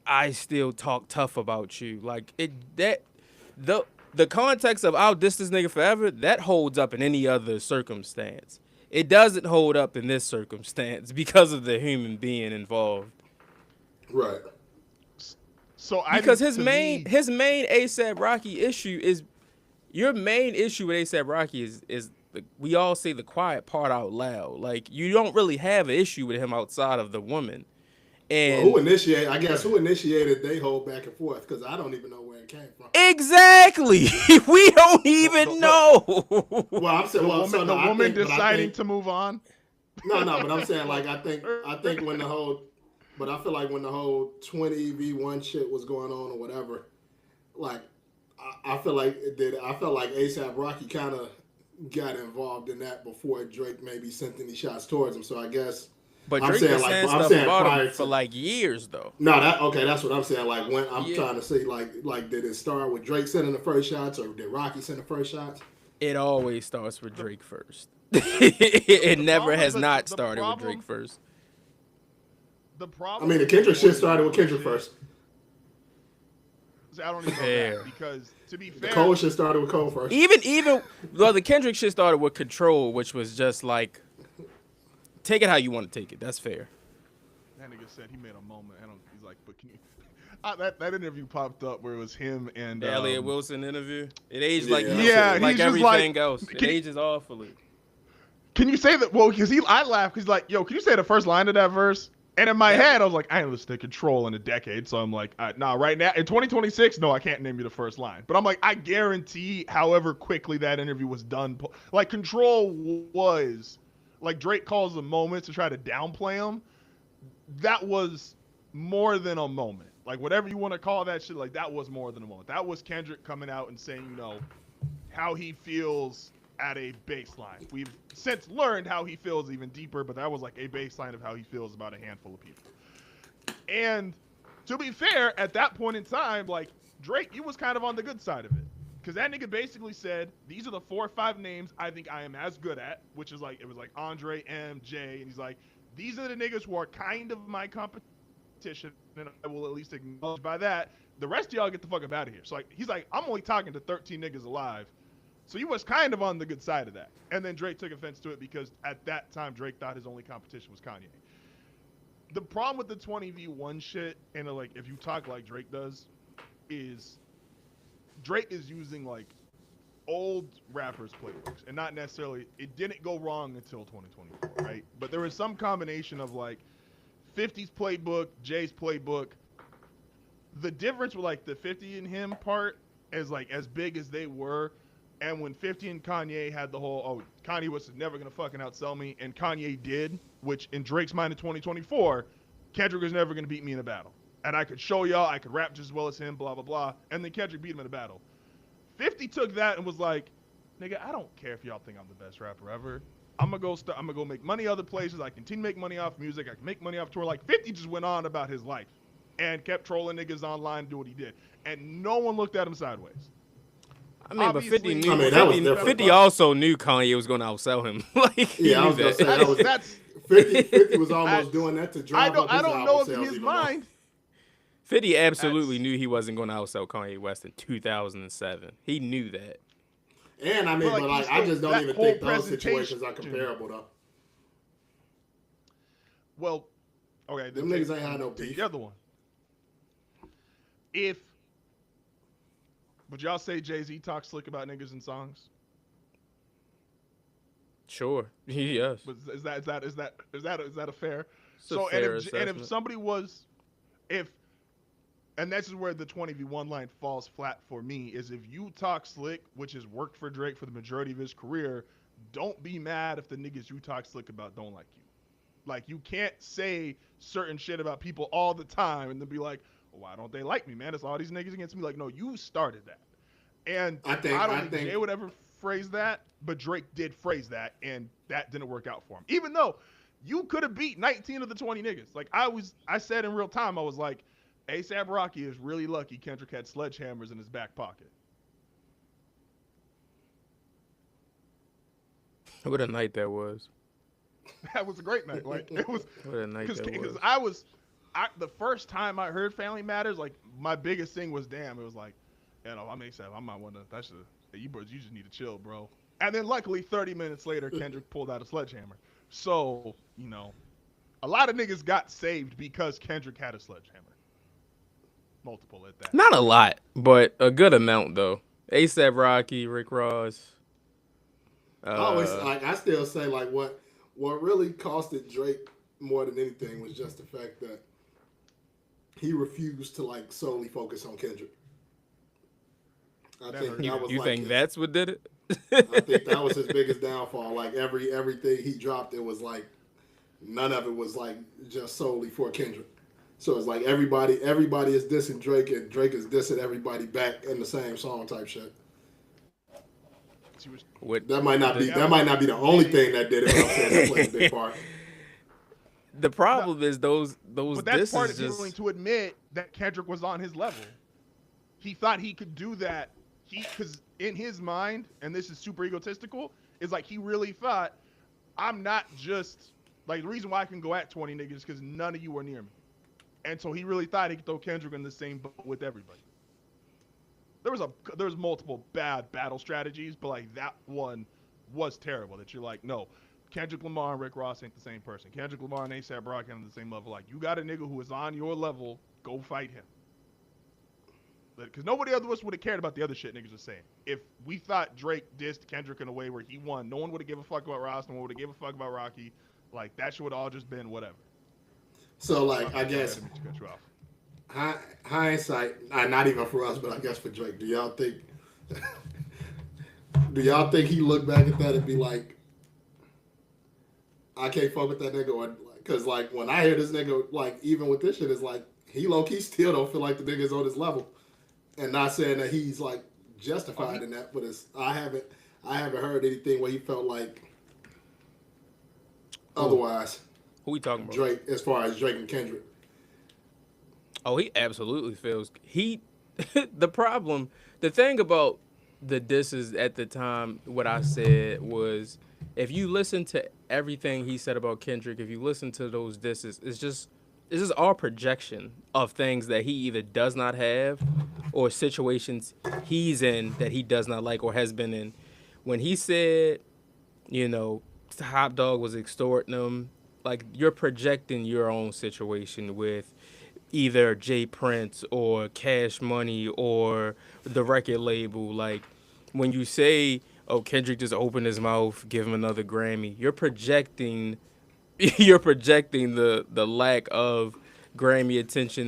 I still talk tough about you. Like the context of I'll diss this nigga forever, that holds up in any other circumstance. It doesn't hold up in this circumstance because of the human being involved.
Right.
So because his main A$AP Rocky issue is your main issue with A$AP Rocky is we all say the quiet part out loud. Like, you don't really have an issue with him outside of the woman.
Well,
And
I guess who initiated they whole back and forth? Because I don't even know where it came from.
exactly, we don't even know.
Well, I'm saying,
the woman deciding to move on.
No, but I'm saying, like, I think when the whole, but I feel like when the whole 20v1 shit was going on or whatever, like, I feel like A$AP Rocky kind of got involved in that before Drake maybe sent any shots towards him. So I guess.
But
I'm
Drake
saying,
been
like,
saying
I'm
stuff
saying
about
prior
him for
to,
like years though.
No, that's what I'm saying. Like, when I'm trying to see, like, did it start with Drake sending the first shots, or did Rocky send the first shots?
It always starts with Drake first. It never has not started with Drake first.
The problem.
I mean, the Kendrick shit started with Kendrick first.
I don't even know that, because to be fair,
the Cole shit started with Cole first.
Even well, the Kendrick shit started with Control, which was just like, take it how you want to take it. That's fair.
That nigga said he made a moment. He's like, but can you? That interview popped up where it was him and
The Elliot Wilson interview. It aged like
like
everything else. It ages awfully.
Can you say that? Well, because I laughed because like, yo, can you say the first line of that verse? And in my head, I was like, I ain't listened to Control in a decade, so I'm like, nah, right now in 2026, no, I can't name you the first line. But I'm like, I guarantee, however quickly that interview was done, like Control was, like Drake calls them moments to try to downplay them. That was more than a moment. Like, whatever you want to call that shit, like, that was more than a moment. That was Kendrick coming out and saying, you know, how he feels at a baseline. We've since learned how he feels even deeper, but that was like a baseline of how he feels about a handful of people. And to be fair, at that point in time, like, Drake, he was kind of on the good side of it. Because that nigga basically said, these are the 4 or 5 names I think I am as good at, which is like, it was like Andre, M, J, and he's like, these are the niggas who are kind of my competition, and I will at least acknowledge by that. The rest of y'all get the fuck up out of here. So like, he's like, I'm only talking to 13 niggas alive. So he was kind of on the good side of that. And then Drake took offense to it because at that time, Drake thought his only competition was Kanye. The problem with the 20v1 shit, and like, if you talk like Drake does, is Drake is using like old rappers' playbooks, and not necessarily, it didn't go wrong until 2024, right? But there was some combination of like 50's playbook, Jay's playbook. The difference with like the 50 and him part is like as big as they were. And when 50 and Kanye had the whole, Kanye was never going to fucking outsell me, and Kanye did, which in Drake's mind in 2024, Kendrick was never going to beat me in a battle. And I could show y'all, I could rap just as well as him, blah, blah, blah. And then Kendrick beat him in a battle. 50 took that and was like, nigga, I don't care if y'all think I'm the best rapper ever. I'm going to go make money other places. I continue to make money off music. I can make money off tour. Like, 50 just went on about his life and kept trolling niggas online, do what he did. And no one looked at him sideways.
I mean,
Obviously,
but 50 also knew Kanye was going to outsell him. Like,
yeah, I was going to say, that's 50 was almost doing that to drive up his
I don't know if
sales
his
even
mind.
more.
50 absolutely knew he wasn't going to outsell Kanye West in 2007. He knew that.
And I mean, but like, I just don't even think those situations are comparable, though.
Well, okay.
Them niggas ain't had no beef.
The other one. Would y'all say Jay-Z talks slick about niggas in songs?
Sure. Yes.
But is that a fair?
Fair
and if somebody was, and this is where the 20v1 line falls flat for me, is if you talk slick, which has worked for Drake for the majority of his career, don't be mad if the niggas you talk slick about don't like you. Like, you can't say certain shit about people all the time and then be like, why don't they like me, man? It's all these niggas against me. Like, no, you started that. And I don't think Jay would ever phrase that, but Drake did phrase that, and that didn't work out for him. Even though you could have beat 19 of the 20 niggas. Like, I said in real time, I was like, A$AP Rocky is really lucky Kendrick had sledgehammers in his back pocket.
What a night that was.
That was a great night. Like, it was.
What a night that was.
Because the first time I heard Family Matters, like, my biggest thing was, damn, it was like, you know, I'm A$AP, I'm not one of that shit. You just need to chill, bro. And then luckily 30 minutes later, Kendrick pulled out a sledgehammer. So, you know, a lot of niggas got saved because Kendrick had a sledgehammer. Multiple at that.
Not a lot, but a good amount, though. ASAP Rocky, Rick Ross.
I always
Uh,
like. I still say like what really costed Drake more than anything was just the fact that he refused to like solely focus on Kendrick. I
That
think
hurt
you
that
too.
was
you
like
think
his.
that's what did
I think that
it?
was his biggest downfall. Like everything he dropped, it was like none of it was like just solely for Kendrick. So it's like everybody is dissing Drake and Drake is dissing everybody back in the same song type shit.
She was
What the
That
that
might
was
not be the only
it,
thing that did it, but I'm saying that played a big part.
the
no,
problem is those
but that's part
disses
of him willing
just
to admit that Kendrick was on his level. He thought he could do that. Because in his mind, and this is super egotistical, is like he really thought I'm not just like the reason why I can go at 20 niggas because none of you are near me. And so he really thought he could throw Kendrick in the same boat with everybody. There was multiple bad battle strategies, but like that one was terrible. That you're like, no, Kendrick Lamar and Rick Ross ain't the same person. Kendrick Lamar and ASAP Rocky ain't on the same level. Like you got a nigga who is on your level, go fight him. Because nobody other of us would have cared about the other shit niggas was saying. If we thought Drake dissed Kendrick in a way where he won, no one would have given a fuck about Ross, no one would have given a fuck about Rocky. Like that shit would all just been whatever.
So like I
Sorry, I
guess
didn't mean to cut you off.
hindsight, not even for us, but I guess for Drake, do y'all think he looked back at that and be like, I can't fuck with that nigga, or because like when I hear this nigga, like even with this shit, it's like he low key still don't feel like the nigga's on his level, and not saying that he's like
Oh,
justified
he
in that, but I haven't heard anything where he felt like
who
otherwise.
who we talking about?
Drake, as far as Drake and Kendrick.
Oh, he absolutely feels he. The problem, the thing about the disses at the time, what I said was, if you listen to everything he said about Kendrick, if you listen to those disses, it's just all projection of things that he either does not have, or situations he's in that he does not like or has been in. When he said, you know, Top Dog was extorting him, like you're projecting your own situation with either Jay Prince or Cash Money or the record label. Like when you say, "Oh, Kendrick just opened his mouth, give him another Grammy," you're projecting, you're projecting the lack of Grammy attention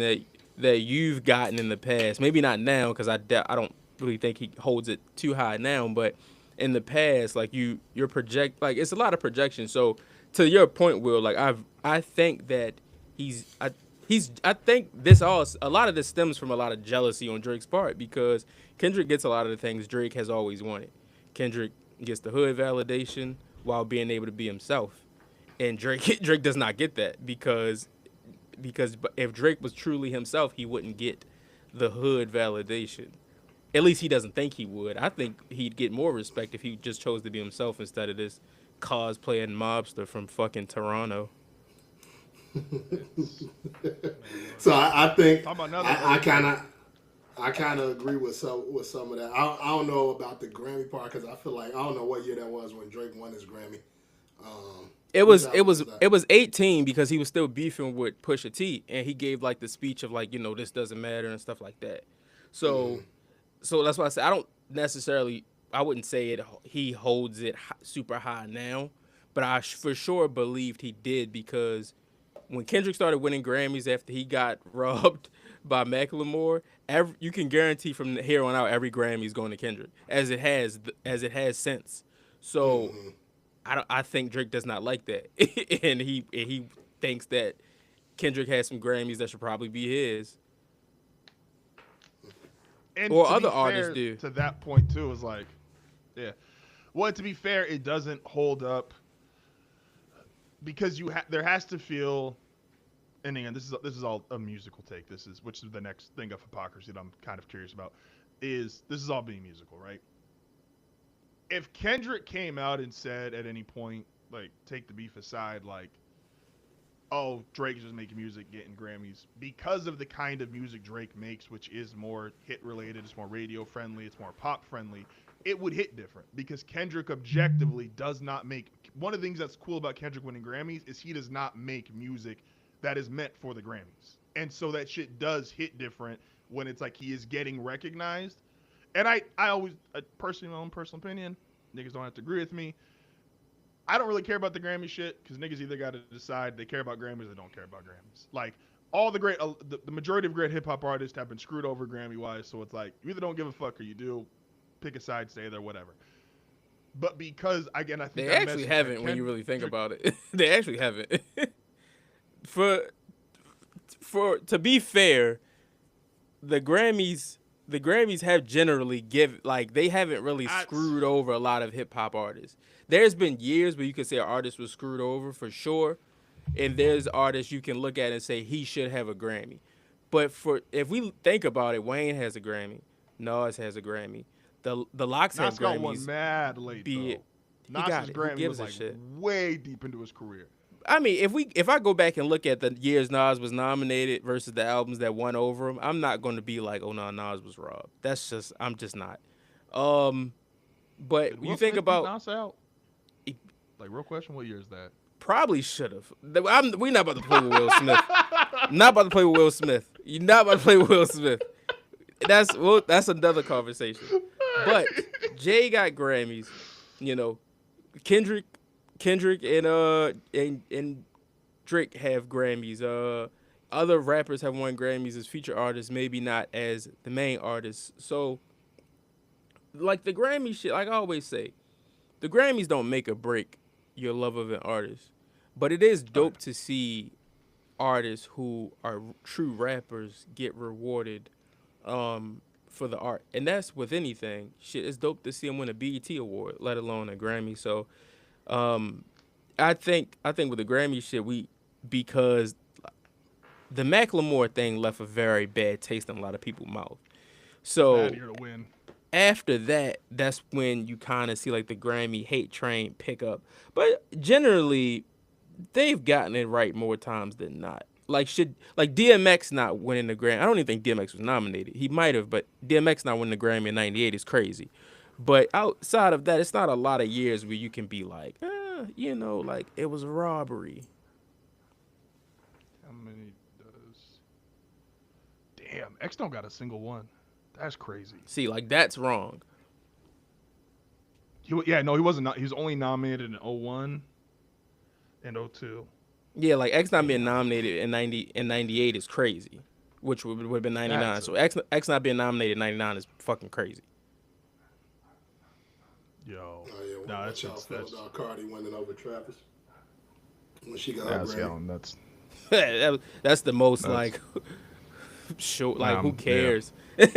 that you've gotten in the past. Maybe not now, because I don't really think he holds it too high now, but in the past, like you're project like it's a lot of projection. So to your point, Will, like I think that he's I I think this all a lot of this stems from a lot of jealousy on Drake's part, because Kendrick gets a lot of the things Drake has always wanted. Kendrick gets the hood validation while being able to be himself, and Drake Drake does not get that, because if Drake was truly himself, he wouldn't get the hood validation. At least he doesn't think he would. I think he'd get more respect if he just chose to be himself instead of this cosplaying mobster from fucking Toronto.
It's man,
So I think
talk about another
I, I
old
kind
soul.
of I kind of agree with some of that. I don't know about the Grammy part because I feel like I don't know what year that was when Drake won his Grammy.
It
Which
was it
album
was
was that?
it was 18 because he was still beefing with Pusha T, and he gave like the speech of like, this doesn't matter and stuff like that. So
Mm,
so that's why I say I don't necessarily, I wouldn't say it he holds it super high now, but for sure believed he did, because when Kendrick started winning Grammys after he got robbed by Macklemore, you can guarantee from here on out every Grammy is going to Kendrick, as it has since. So
mm-hmm.
I think Drake does not like that, and he thinks that Kendrick has some Grammys that should probably be his,
And
or
to be
other artists
fair
do.
to that point too, is like, yeah. Well, to be fair, it doesn't hold up because there has to feel. And again, this is all a musical take. This is which is the next thing of hypocrisy that I'm kind of curious about. Is this is all being musical, right? If Kendrick came out and said at any point, like, take the beef aside, like, oh, Drake's just making music, getting Grammys, because of the kind of music Drake makes, which is more hit related, it's more radio friendly, it's more pop friendly, it would hit different because Kendrick objectively does not make. One of the things that's cool about Kendrick winning Grammys is he does not make music that is meant for the Grammys. And so that shit does hit different when it's like he is getting recognized. and I always, personally, my own personal opinion, niggas don't have to agree with me. I don't really care about the Grammy shit because niggas either got to decide they care about Grammys or they don't care about Grammys. Like, all the great, the majority of great hip hop artists have been screwed over Grammy wise, so it's like, you either don't give a fuck or you do. Pick a side, stay there, whatever. But because, again, I think
they actually haven't when you really think about it. They actually haven't. For to be fair, the Grammys have generally they haven't really screwed over a lot of hip hop artists. There's been years where you could say an artist was screwed over for sure, and there's artists you can look at and say he should have a Grammy. But if we think about it, Wayne has a Grammy, Nas has a Grammy, the Lox have Grammys.
Nas got one mad late though. Nas's Grammy was like way deep into his career.
I mean, if I go back and look at the years Nas was nominated versus the albums that won over him, I'm not going to be like, oh no, Nas was robbed. I'm just not. But you think about
Nas out? Like, real question, what year is that?
Probably should have. We're not about to play with Will Smith. Not about to play with Will Smith. You're not about to play with Will Smith. That's another conversation. But Jay got Grammys. You know, Kendrick and Drake have Grammys. Other rappers have won Grammys as feature artists, maybe not as the main artists. So, like the Grammy shit, like I always say, the Grammys don't make or break your love of an artist. But it is dope to see artists who are true rappers get rewarded for the art. And that's with anything. Shit, it's dope to see them win a BET award, let alone a Grammy. So I think with the Grammy shit, because the Macklemore thing left a very bad taste in a lot of people's mouth. So
bad year to win.
After that, that's when you kind of see like the Grammy hate train pick up. But generally, they've gotten it right more times than not. Like DMX not winning the Grammy. I don't even think DMX was nominated. He might have, but DMX not winning the Grammy in '98 is crazy. But outside of that, it's not a lot of years where you can be like, like it was a robbery.
How many does? Damn, X don't got a single one. That's crazy.
See, like that's wrong.
He wasn't. He was only nominated in 01 and 02.
Yeah, like X not being nominated in 98 is crazy, which would have been 99. So X not being nominated in 99 is fucking crazy.
Yo,
that's Cardi winning over Travis when she got her Grammy.
That's the most like show. Like who cares?
Yeah.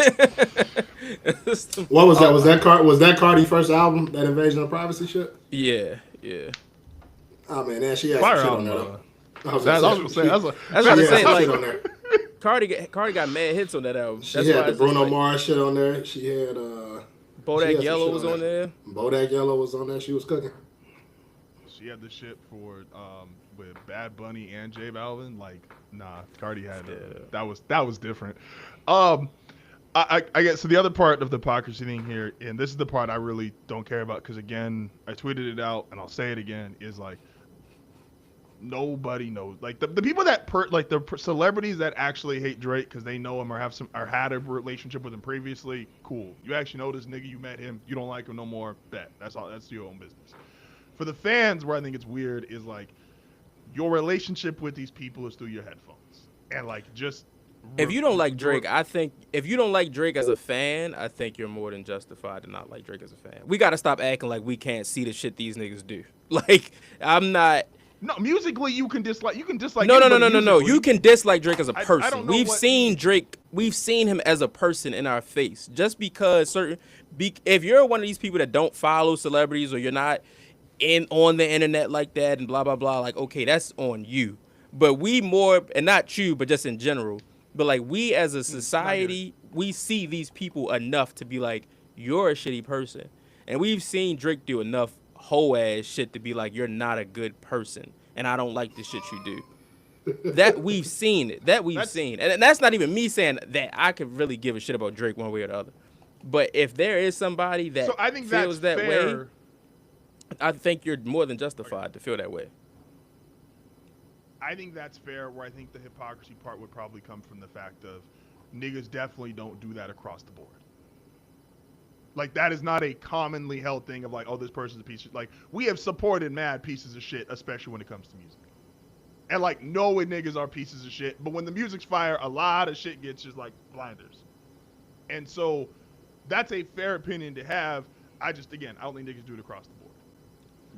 What was that? Was that Cardi's first album? That Invasion of Privacy shit?
Yeah.
Oh man, she had some shit on there.
That's what I'm
saying. Like Cardi got mad hits on that album.
She had the Bruno Mars shit on there. She had
Bodak Yellow was on there.
Bodak Yellow was on there. She was cooking.
She had the shit for with Bad Bunny and J Balvin. Like, nah, Cardi had that was different. I guess so. The other part of the hypocrisy thing here, and this is the part I really don't care about, because again, I tweeted it out and I'll say it again, is like nobody knows. Like the people that the celebrities that actually hate Drake because they know him or had a relationship with him previously. Cool. You actually know this nigga. You met him. You don't like him no more. Bet. That's all. That's your own business. For the fans, where I think it's weird is like your relationship with these people is through your headphones, and like just.
If you don't like Drake, I think if you don't like Drake as a fan, I think you're more than justified to not like Drake as a fan. We got to stop acting like we can't see the shit these niggas do. Like, I'm not.
No, musically you can dislike. No.
You can dislike Drake as a person. We've seen Drake. We've seen him as a person in our face. Just because if you're one of these people that don't follow celebrities or you're not on the internet like that and blah blah blah, like okay, that's on you. But we more, and not you, but just in general. But like we as a society, we see these people enough to be like, you're a shitty person. And we've seen Drake do enough whole ass shit to be like, you're not a good person. And I don't like the shit you do. That we've seen it. And that's not even me saying that I could really give a shit about Drake one way or the other. But if there is somebody that feels that way, I think you're more than justified to feel that way.
I think that's fair, where I think the hypocrisy part would probably come from the fact of niggas definitely don't do that across the board. Like that is not a commonly held thing of like, oh, this person's a piece of shit. Like we have supported mad pieces of shit, especially when it comes to music. And like knowing niggas are pieces of shit, but when the music's fire, a lot of shit gets just like blinders. And so that's a fair opinion to have. I don't think niggas do it across the board.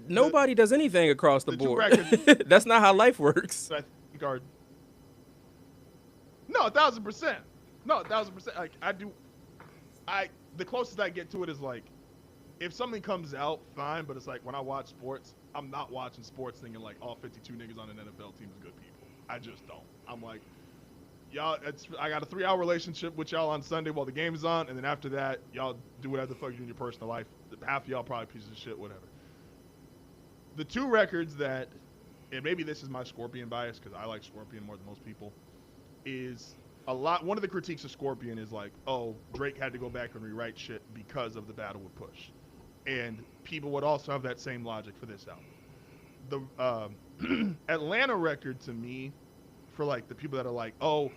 Nobody does anything across the
the two
board.
records
That's not how life works.
I think are no 1,000%. No 1,000%. Like the closest I get to it is like if something comes out, fine, but it's like when I watch sports, I'm not watching sports thinking like all 52 niggas on an NFL team is good people. I just don't. I'm like, y'all, I got a 3-hour relationship with y'all on Sunday while the game is on, and then after that, y'all do whatever the fuck you do in your personal life. Half of y'all probably pieces of shit, whatever. The two records that, and maybe this is my Scorpion bias because I like Scorpion more than most people, is one of the critiques of Scorpion is like, oh, Drake had to go back and rewrite shit because of the battle with Push. And people would also have that same logic for this album. The Atlanta record to me, for like the people that are like, oh,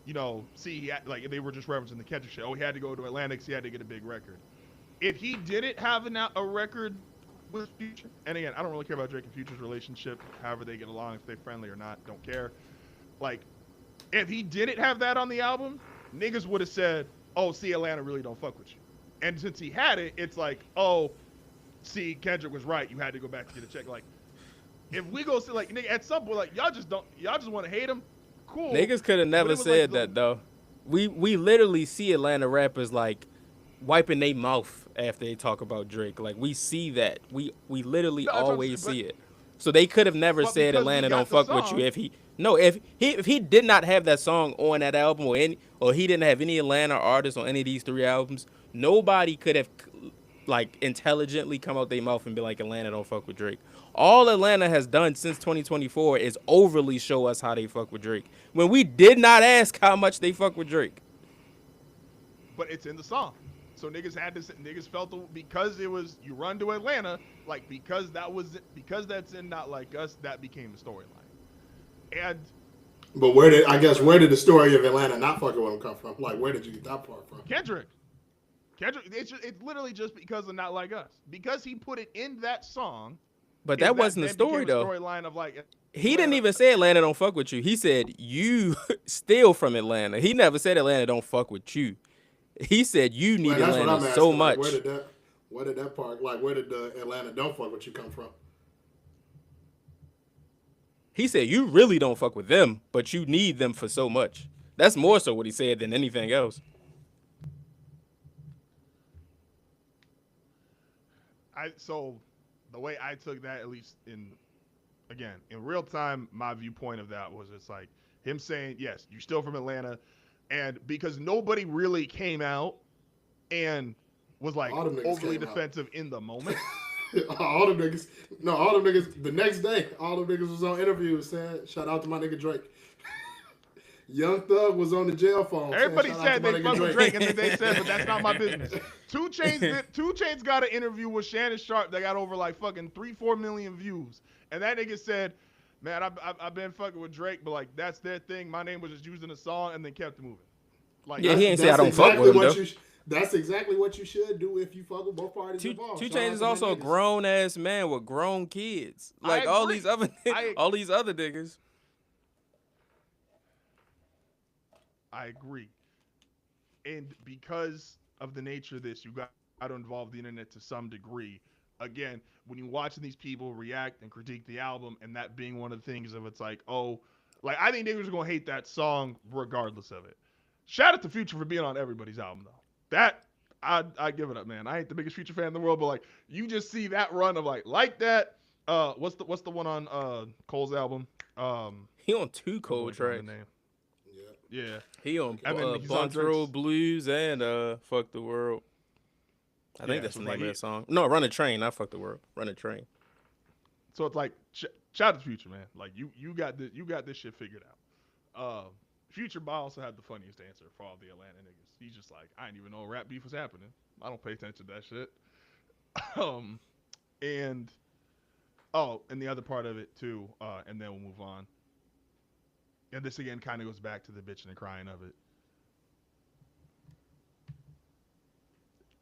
you know, see, like they were just referencing the Kendrick shit. Oh, he had to go to Atlanta because he had to get a big record. If he didn't have a record with Future, and again, I don't really care about Drake and Future's relationship, however they get along, if they're friendly or not, don't care. Like, if he didn't have that on the album, niggas would have said, oh, see, Atlanta really don't fuck with you. And since he had it, it's like, oh, see, Kendrick was right. You had to go back to get a check. Like, if we go see, like, nigga, at some point, like, y'all just want to hate him. Cool.
Niggas could have never said that though. We literally see Atlanta rappers like wiping their mouth after they talk about Drake. Like we see that. We literally always see it. So they could have never said Atlanta don't fuck with you if he did not have that song on that album or he didn't have any Atlanta artists on any of these 3 albums. Nobody could have like intelligently come out their mouth and be like Atlanta don't fuck with Drake. All Atlanta has done since 2024 is overly show us how they fuck with Drake when we did not ask how much they fuck with Drake.
But it's in the song. So niggas felt because it was you run to Atlanta, like because that's in Not Like Us, that became the storyline. And
but where did the story of Atlanta not fucking with him come from? Like where did you get that part from?
Kendrick, it's literally just because of Not Like Us. Because he put it in that song.
But that wasn't the story though.
Storyline of like
he didn't even say Atlanta don't fuck with you. He said you steal from Atlanta. He never said Atlanta don't fuck with you. He said you need Atlanta so much.
Like, where did that part? Like where did the Atlanta don't fuck with you come from?
He said you really don't fuck with them, but you need them for so much. That's more so what he said than anything else.
So the way I took that, at least in real time, my viewpoint of that was it's like him saying, yes, you're still from Atlanta. And because nobody really came out and was like overly defensive in the moment.
all them niggas, the next day, all them niggas was on interviews saying, shout out to my nigga Drake. Young Thug was on the jail phone.
Everybody said they fuck with Drake, and then they said, but that's not my business. 2 Chainz got an interview with Shannon Sharp that got over like fucking 3-4 million views, and that nigga said, "Man, I've been fucking with Drake, but like that's their thing. My name was just used in a song, and then kept moving." Like,
yeah, he ain't say I don't fuck with him though.
That's exactly what you should do if you fuck with both parties involved.
2 Chainz is also a grown ass man with grown kids, like all these other niggas.
I agree. And because of the nature of this, you got to involve the internet to some degree. Again, when you're watching these people react and critique the album, and that being one of the things of it's like, oh, like I think niggas are going to hate that song regardless of it. Shout out to Future for being on everybody's album, though. That, I give it up, man. I ain't the biggest Future fan in the world, but like, you just see that run of like that. What's the one on Cole's album?
He on 2 Cole tracks.
Yeah.
He on Blunt Road Blues and Fuck the World. I think that's the name of that song. No, Run a Train, not Fuck the World. Run a Train.
So it's like shout out to Future, man. Like you got this shit figured out. Future also had the funniest answer for all the Atlanta niggas. He's just like, I didn't even know rap beef was happening. I don't pay attention to that shit. And the other part of it too, and then we'll move on. And this again kind of goes back to the bitching and crying of it.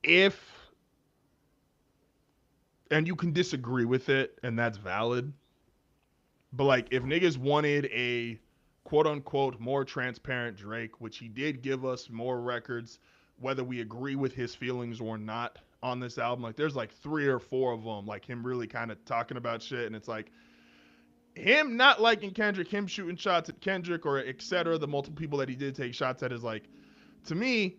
if, and you can disagree with it, and that's valid, but like if niggas wanted a quote unquote more transparent Drake, which he did give us more records, whether we agree with his feelings or not on this album, like there's like 3 or 4 of them, like him really kind of talking about shit, and it's like him not liking Kendrick, him shooting shots at Kendrick or etc. The multiple people that he did take shots at is like, to me,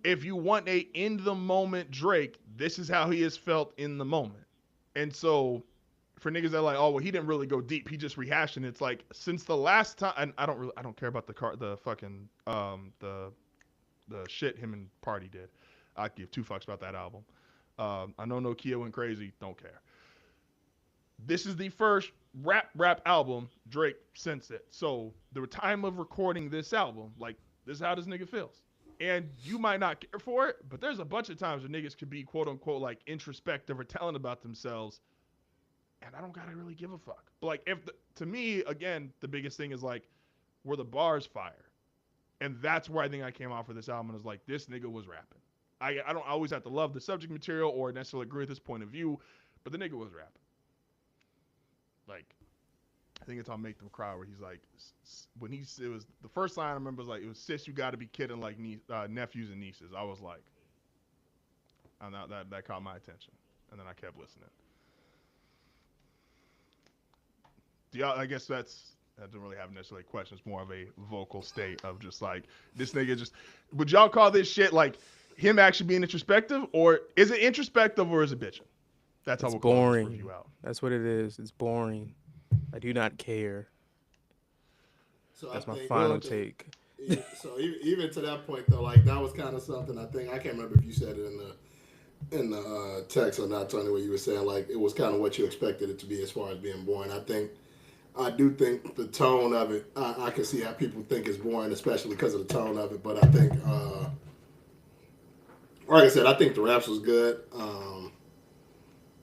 if you want a in the moment Drake, this is how he has felt in the moment. And so for niggas that are like, oh well, he didn't really go deep, he just rehashed, and it's like since the last time, and I don't care about the fucking the shit him and Party did. I give 2 fucks about that album. I know Nokia went crazy, don't care. This is the first rap album Drake since it. So the time of recording this album, like this is how this nigga feels. And you might not care for it, but there's a bunch of times where niggas could be quote unquote like introspective or telling about themselves, and I don't gotta really give a fuck. But like to me, again, the biggest thing is like were the bars fire. And that's where I think I came out for this album and was like, this nigga was rapping. I don't always have to love the subject material or necessarily agree with this point of view, but the nigga was rapping. Like, I think it's on Make Them Cry where he's like, when it was the first line I remember was like, it was sis, you got to be kidding like nephews and nieces. I was like, and that caught my attention, and then I kept listening. I guess I don't really have necessarily questions. More of a vocal state of just like this nigga just. Would y'all call this shit like him actually being introspective, or is it introspective, or is it bitching? That's how we'll close this review out.
That's what it is. It's boring. I do not care.
So
that's my final take.
So even to that point though, like that was kind of something I think I can't remember if you said it in the text or not, Tony, where you were saying like it was kind of what you expected it to be as far as being boring. I do think the tone of it, I can see how people think it's boring, especially because of the tone of it. But I think, like I said, I think the raps was good.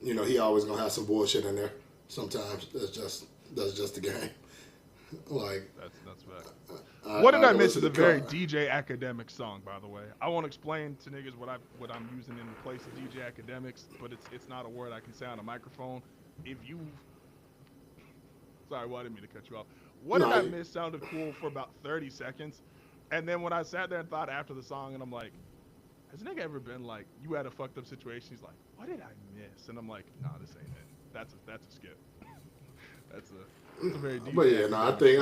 He always gonna have some bullshit in there. Sometimes that's just the game. Like
that's bad. What did I miss is a very DJ Academic song, by the way. I won't explain to niggas what I'm using in place of DJ Academics, but it's not a word I can say on a microphone. Sorry, well, I didn't mean to cut you off. What did I miss sounded cool for about 30 seconds. And then when I sat there and thought after the song, and I'm like, has a nigga ever been like, you had a fucked up situation? He's like, what did I miss? And I'm like, nah, this ain't it. That's a skip. That's a very deep.
But yeah, no, I think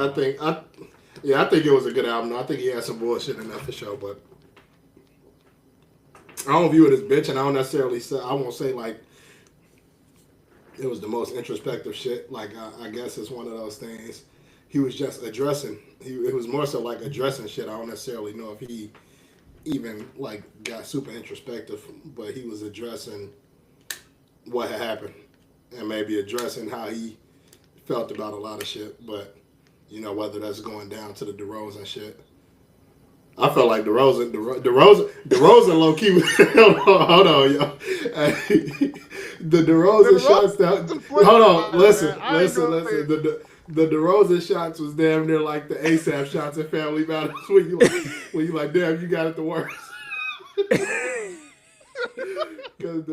it was a good album. I think he had some bullshit in there for sure, but I don't view it as bitch, and I don't necessarily say, I won't say like it was the most introspective shit. Like I guess it's one of those things. He was just addressing. It was more so like addressing shit. I don't necessarily know if he even like got super introspective, but he was addressing what had happened and maybe addressing how he felt about a lot of shit. But whether that's going down to the DeRozan shit. I felt like DeRozan low key. Hold on, yo. The DeRozan shots that. Hold on, listen. The DeRozan shots was damn near like the ASAP shots in Family Matters when you like, damn, you got it the worst. Because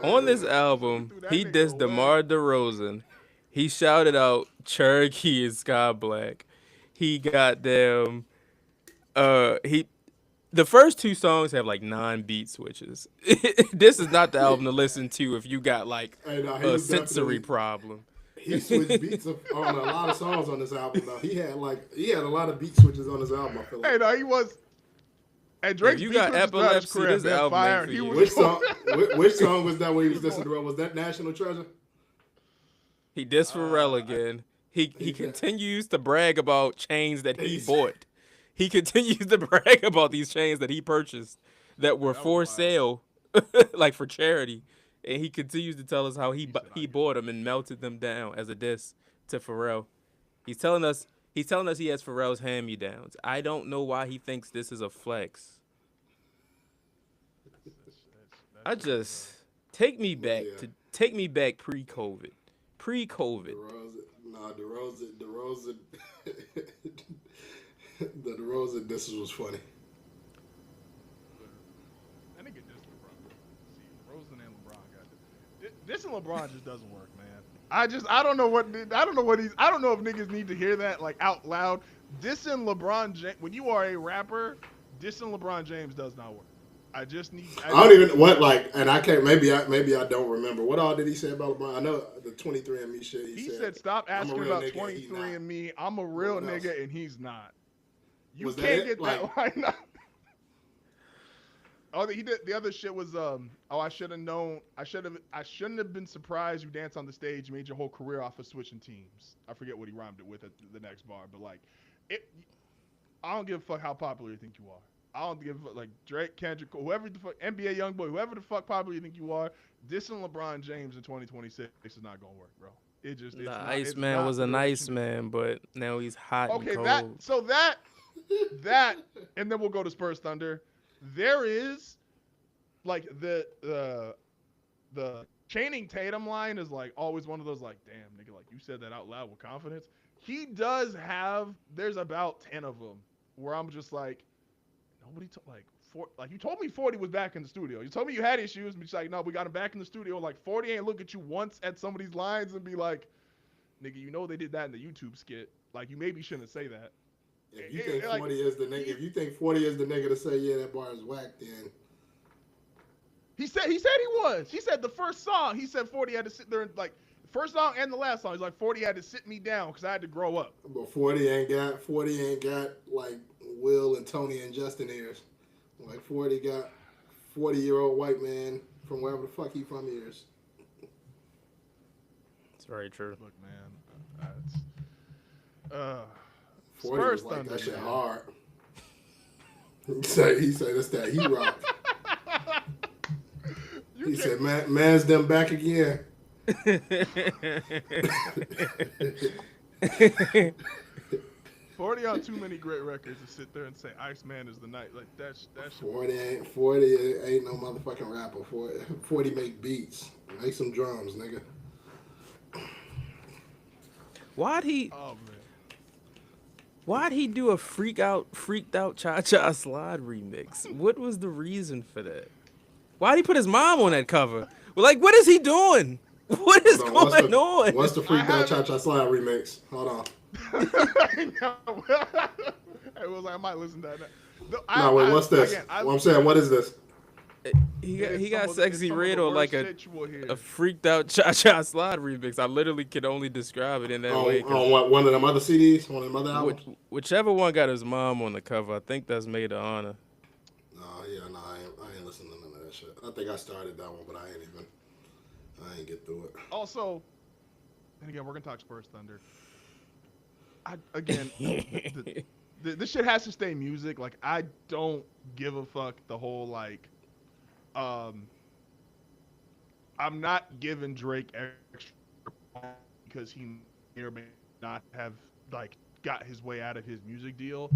on this album, he dissed DeMar DeRozan. He shouted out Cherokee and Sky Black. He got them. The first 2 songs have like 9 beat switches. This is not the album to listen to if you got like a sensory problem.
He switched beats on a lot of songs on this album. Though he had a lot of beat switches on this album. I feel like.
Hey, no, he was. And Drake's
you got epilepsy, this album
fire.
Which song was that when he was listening to? Was that National Treasure?
He dissed Pharrell again. He continues to brag about chains that he bought. He continues to brag about these chains that he purchased that were for sale, like for charity. And he continues to tell us how he bought them and melted them down as a diss to Pharrell. He's telling us he has Pharrell's hand-me-downs. I don't know why he thinks this is a flex. Take me back pre-COVID. Pre-COVID.
The DeRozan disses was funny.
This and LeBron just doesn't work, man. I don't know I don't know if niggas need to hear that like out loud. Dissing LeBron James when you are a rapper, dissing LeBron James does not work.
I don't even what like, and I can't. Maybe I don't remember what all did he say about LeBron. I know the 23andMe shit.
He said, "Stop asking about 23andMe. I'm a real nigga, and he's not." You can't get that line out. Oh, he did. The other shit was I should have known. I shouldn't have been surprised you danced on the stage. You made your whole career off of switching teams. I forget what he rhymed it with at the next bar, but like, it. I don't give a fuck how popular you think you are. I don't give a fuck, like Drake, Kendrick, whoever the fuck, NBA YoungBoy, whoever the fuck popular you think you are. Dissing LeBron James in 2026 is not gonna work, bro. It just
the Iceman was a nice man, but now he's hot and cold.
That, and then we'll go to Spurs Thunder. There is, like, the Channing Tatum line is, like, always one of those, like, damn, nigga, like, you said that out loud with confidence. He does have, there's about 10 of them where I'm just like, nobody, you told me 40 was back in the studio. You told me you had issues, but you're like, no, we got him back in the studio. Like, 40 ain't look at you once at some of these lines and be like, nigga, you know they did that in the YouTube skit. Like, you maybe shouldn't say that.
If you think 40 is the nigga, if you think 40 is the nigga to say, yeah, that bar is whack, then
he said he was. He said the first song, he said 40 had to sit there and like first song and the last song, he's like 40 had to sit me down because I had to grow up.
But 40 ain't got like Will and Tony and Justin ears. Like 40 got 40-year-old white man from wherever the fuck he from ears.
It's very true.
Look, man, that's
40 was like, that shit hard. He said that's that he rock. He said, man's them back again.
40 on too many great records to sit there and say Iceman is the night. Like that's
40 ain't no motherfucking rapper. 40 make beats. Make some drums, nigga.
Why'd he do a freaked out Cha-Cha Slide remix? What was the reason for that? Why'd he put his mom on that cover? Like, what is he doing? What is going on?
What's the freaked out Cha-Cha Slide remix? Hold on.
I was like, I might listen to that.
Wait, what's this? Again, I'm saying, what is this?
He got Sexy Red or like a freaked out Cha-Cha Slide remix. I literally can only describe it in that way.
On what, one of them other CDs? One of them other albums?
Whichever one got his mom on the cover, I think that's made of honor.
I ain't listening to none of that shit. I think I started that one, but I ain't get through it.
Also, and again, we're going to talk Spurs Thunder. This shit has to stay music. Like, I don't give a fuck the whole, like, I'm not giving Drake extra because he may or may not have, like, got his way out of his music deal.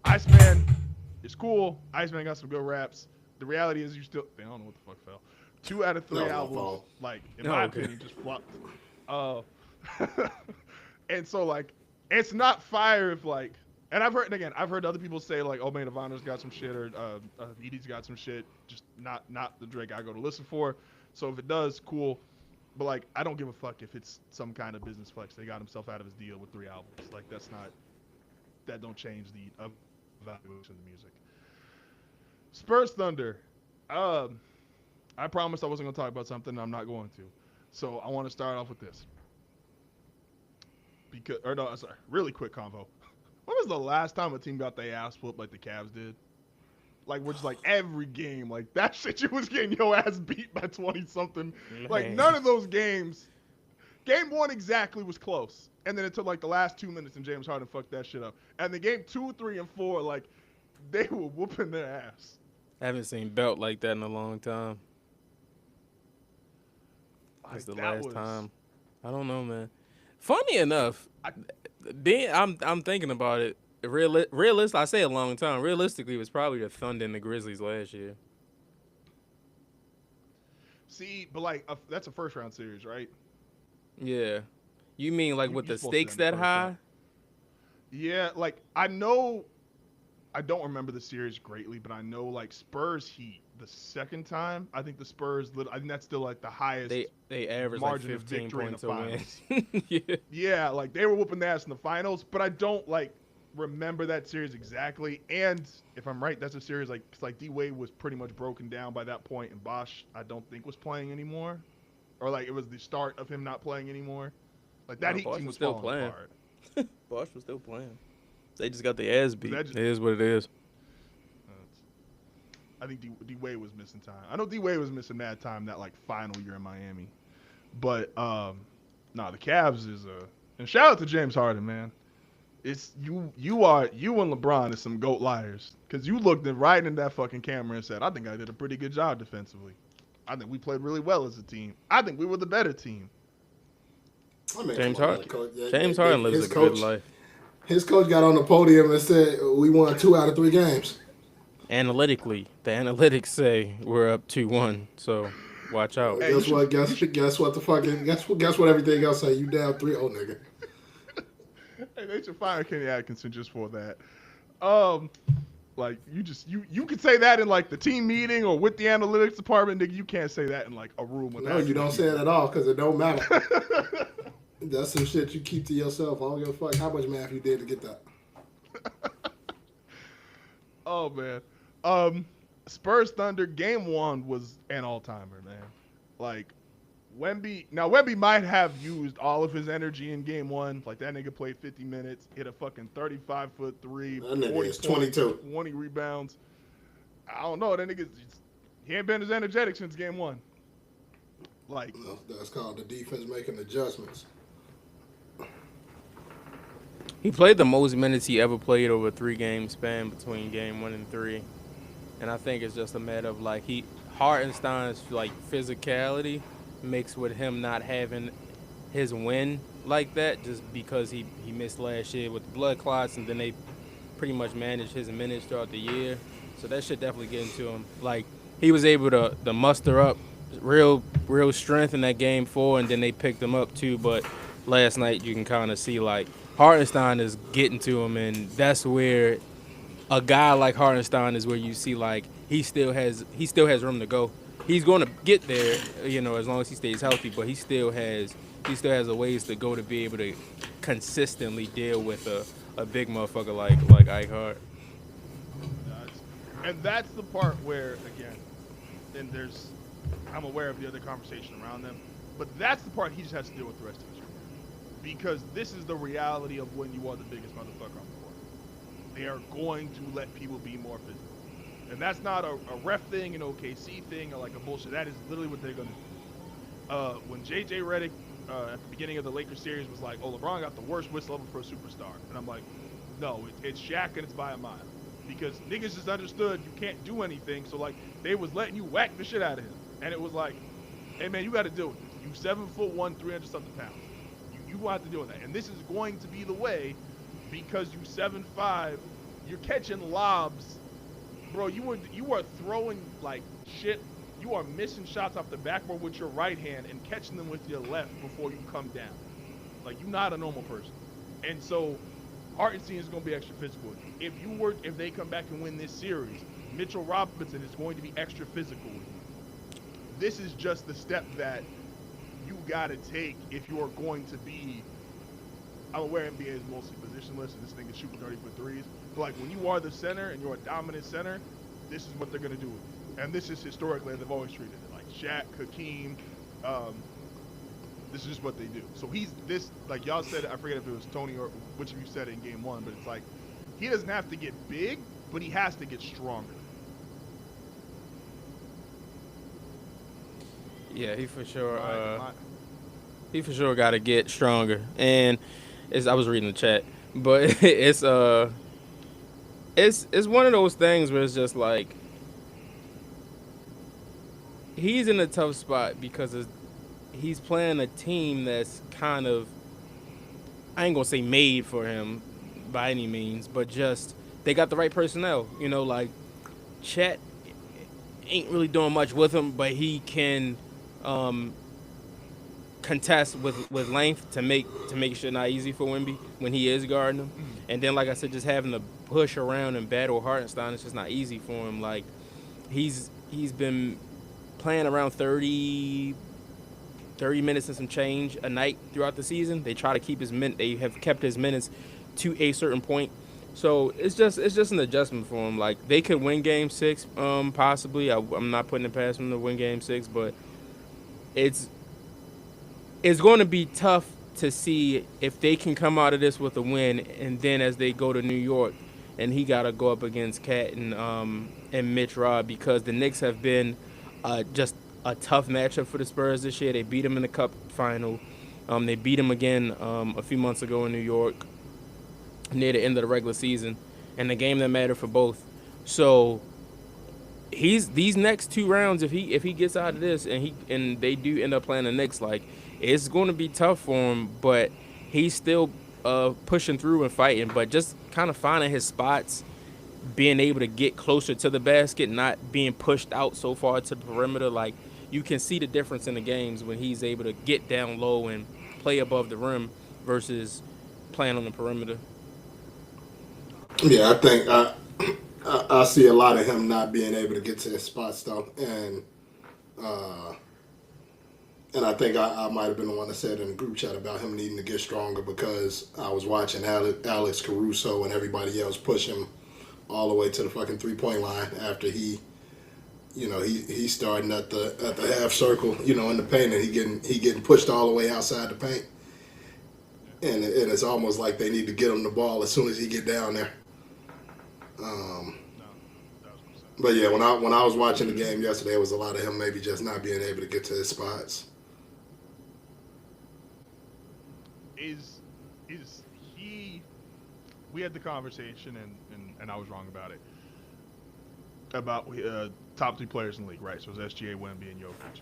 Iceman is cool. Iceman got some good raps. The reality is I don't know what the fuck fell. 2 out of 3 albums, like, in my opinion, just flopped. And so, like, it's not fire if, like, and I've heard other people say, like, oh, Maid of Honor's got some shit, or Edie's got some shit, just not the Drake I go to listen for. So if it does, cool. But, like, I don't give a fuck if it's some kind of business flex. They got himself out of his deal with 3 albums. Like, that don't change the evaluation of the music. Spurs Thunder. I promised I wasn't going to talk about something, and I'm not going to. So I want to start off with this. Really quick convo. When was the last time a team got their ass whooped like the Cavs did? Like, we're just like every game, like that shit, you was getting your ass beat by 20-something. Like, none of those games. Game 1 exactly was close. And then it took like the last 2 minutes and James Harden fucked that shit up. And the game 2, 3, and 4, like, they were whooping their ass.
I haven't seen belt like that in a long time. That's the last time. I don't know, man. Funny enough, I'm thinking about it. I say a long time. Realistically, it was probably the Thunder and the Grizzlies last year.
See, but like that's a first round series, right?
Yeah. You mean like with the stakes that high?
Round. Yeah, like I know. I don't remember the series greatly, but I know like Spurs Heat. the second time. I think the Spurs. I think that's still like the highest
They average like
margin of
15
victory in the
points a
finals.
win. Yeah.
Yeah, like they were whooping their ass in the finals, but I don't like remember that series exactly. And if I'm right, that's a series like D Wade was pretty much broken down by that point, and Bosch I don't think was playing anymore, or like it was the start of him not playing anymore. Like that
No,
Heat
Bosh
team
was
was
still
falling
playing.
apart.
Bosch was still playing. They just got the ass beat.
That just-
It is what it is.
I think D Wade was missing time. I know D Wade was missing mad time that like final year in Miami, but the Cavs is and shout out to James Harden, man. It's you and LeBron is some goat liars because you looked right in that fucking camera and said, I think I did a pretty good job defensively. I think we played really well as a team. I think we were the better team.
I mean,
James
come on,
Harden.
coach.
James Harden lives a good life.
His coach got on the podium and said, "We won 2 out of 3 games."
Analytically, the analytics say we're up 2-1. So watch out.
Hey,
Guess what? Guess what? Guess what? Everything else say you down 3-0, nigga.
Hey, they should fire Kenny Atkinson just for that. Like you could say that in like the team meeting or with the analytics department, nigga. You can't say that in like a room with.
No, you don't say it at all because it don't matter. That's some shit you keep to yourself. I don't give a fuck how much math you did to get that.
Oh man. Spurs Thunder game 1 was an all-timer, man. Like Wemby might have used all of his energy in game 1. Like that nigga played 50 minutes, hit a fucking 35-foot three,
That nigga
40
is
points,
22.
20 rebounds. I don't know, that nigga he ain't been as energetic since game 1. Like
That's called the defense making adjustments.
He played the most minutes he ever played over a 3-game span between game 1 and 3. And I think it's just a matter of like Hartenstein's like physicality mixed with him not having his win like that just because he missed last year with the blood clots, and then they pretty much managed his minutes throughout the year. So that shit definitely get into him. Like he was able to muster up real strength in that game 4, and then they picked him up too. But last night you can kind of see like Hartenstein is getting to him, and that's where a guy like Hartenstein is where you see like he still has room to go. He's going to get there, as long as he stays healthy. But he still has a ways to go to be able to consistently deal with a big motherfucker like Ike Hart.
And that's the part where, again, and I'm aware of the other conversation around them, but that's the part he just has to deal with the rest of his career. Because this is the reality of when you are the biggest motherfucker on the court. They are going to let people be more physical. And that's not a ref thing, an OKC thing, or like a bullshit. That is literally what they're going to do. When J.J. Redick at the beginning of the Lakers series was like, oh, LeBron got the worst whistle ever for a superstar. And I'm like, no, it's Shaq and it's by a mile. Because niggas just understood you can't do anything. So, like, they was letting you whack the shit out of him. And it was like, hey, man, you got to deal with this. You 7'1", 300-something pounds. You will have to deal with that. And this is going to be the way because you 7'5", you're catching lobs. Bro, you are throwing, like, shit. You are missing shots off the backboard with your right hand and catching them with your left before you come down. Like, you're not a normal person. And so Hartenstein is going to be extra physical. If they come back and win this series, Mitchell Robinson is going to be extra physical with you. This is just the step that you got to take if you are going to be. I'm aware NBA is mostly positionless and this thing is shooting 30-foot threes. But like when you are the center and you're a dominant center, this is what they're going to do with you. And this is historically they've always treated it. Like Shaq, Hakeem, this is just what they do. So like y'all said, I forget if it was Tony or which of you said it in game 1, but it's like he doesn't have to get big, but he has to get stronger.
Yeah, he for sure got to get stronger. And I was reading the chat, but it's one of those things where it's just like he's in a tough spot because he's playing a team that's kind of, I ain't gonna say made for him by any means, but just they got the right personnel. Like Chet ain't really doing much with him, but he can contest with length to make shit not easy for Wemby when he is guarding him. And then, like I said, just having to push around and battle Hartenstein, it's just not easy for him. Like he's he's been playing around 30 minutes and some change a night throughout the season. They try to keep his they have kept his minutes to a certain point. So it's just an adjustment for him. Like they could win Game 6, possibly. I'm not putting it past them to win Game 6, but it's it's going to be tough to see if they can come out of this with a win, and then as they go to New York, and he got to go up against Cat and Mitch Rob because the Knicks have been just a tough matchup for the Spurs this year. They beat them in the Cup final. They beat them again a few months ago in New York near the end of the regular season, and the game that mattered for both. So he's these next two rounds. If he gets out of this and they do end up playing the Knicks, like it's going to be tough for him. But he's still pushing through and fighting. But just kind of finding his spots, being able to get closer to the basket, not being pushed out so far to the perimeter. Like you can see the difference in the games when he's able to get down low and play above the rim versus playing on the perimeter.
Yeah, I think I see a lot of him not being able to get to his spots though, uh, and I think I might have been the one that said in the group chat about him needing to get stronger because I was watching Alex Caruso and everybody else push him all the way to the fucking 3-point line after he's starting at the half circle, in the paint, and he getting pushed all the way outside the paint, and it's almost like they need to get him the ball as soon as he get down there. But yeah, when I was watching the game yesterday, it was a lot of him maybe just not being able to get to his spots.
Is he? We had the conversation, and I was wrong about it. About top 3 players in the league, right? So it's SGA, Wemby, and Jokic.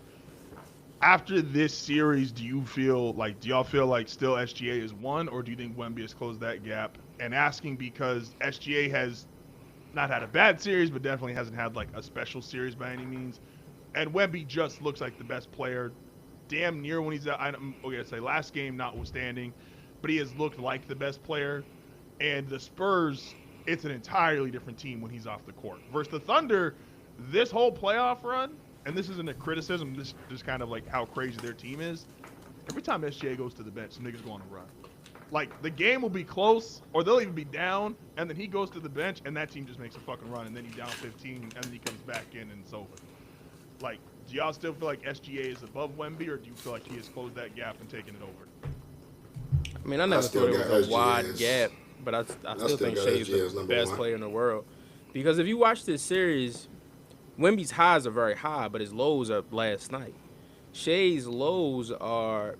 After this series, do y'all feel like still SGA is one, or do you think Wemby has closed that gap? And asking because SGA has not had a bad series, but definitely hasn't had like a special series by any means. And Wemby just looks like the best player, damn near when he's out. I'm going to say last game notwithstanding, but he has looked like the best player. And the Spurs, it's an entirely different team when he's off the court. Versus the Thunder, this whole playoff run, and this isn't a criticism, this is kind of like how crazy their team is. Every time SGA goes to the bench, some niggas go on a run. Like, the game will be close, or they'll even be down, and then he goes to the bench, and that team just makes a fucking run, and then he's down 15, and then he comes back in, and it's over. Like, do y'all still feel like SGA is above Wemby, or do you feel like he has closed that gap and taken it over?
I mean, I never thought it was a wide gap, but I still think Shea's the best player in the world. Because if you watch this series, Wemby's highs are very high, but his lows are last night. Shea's lows are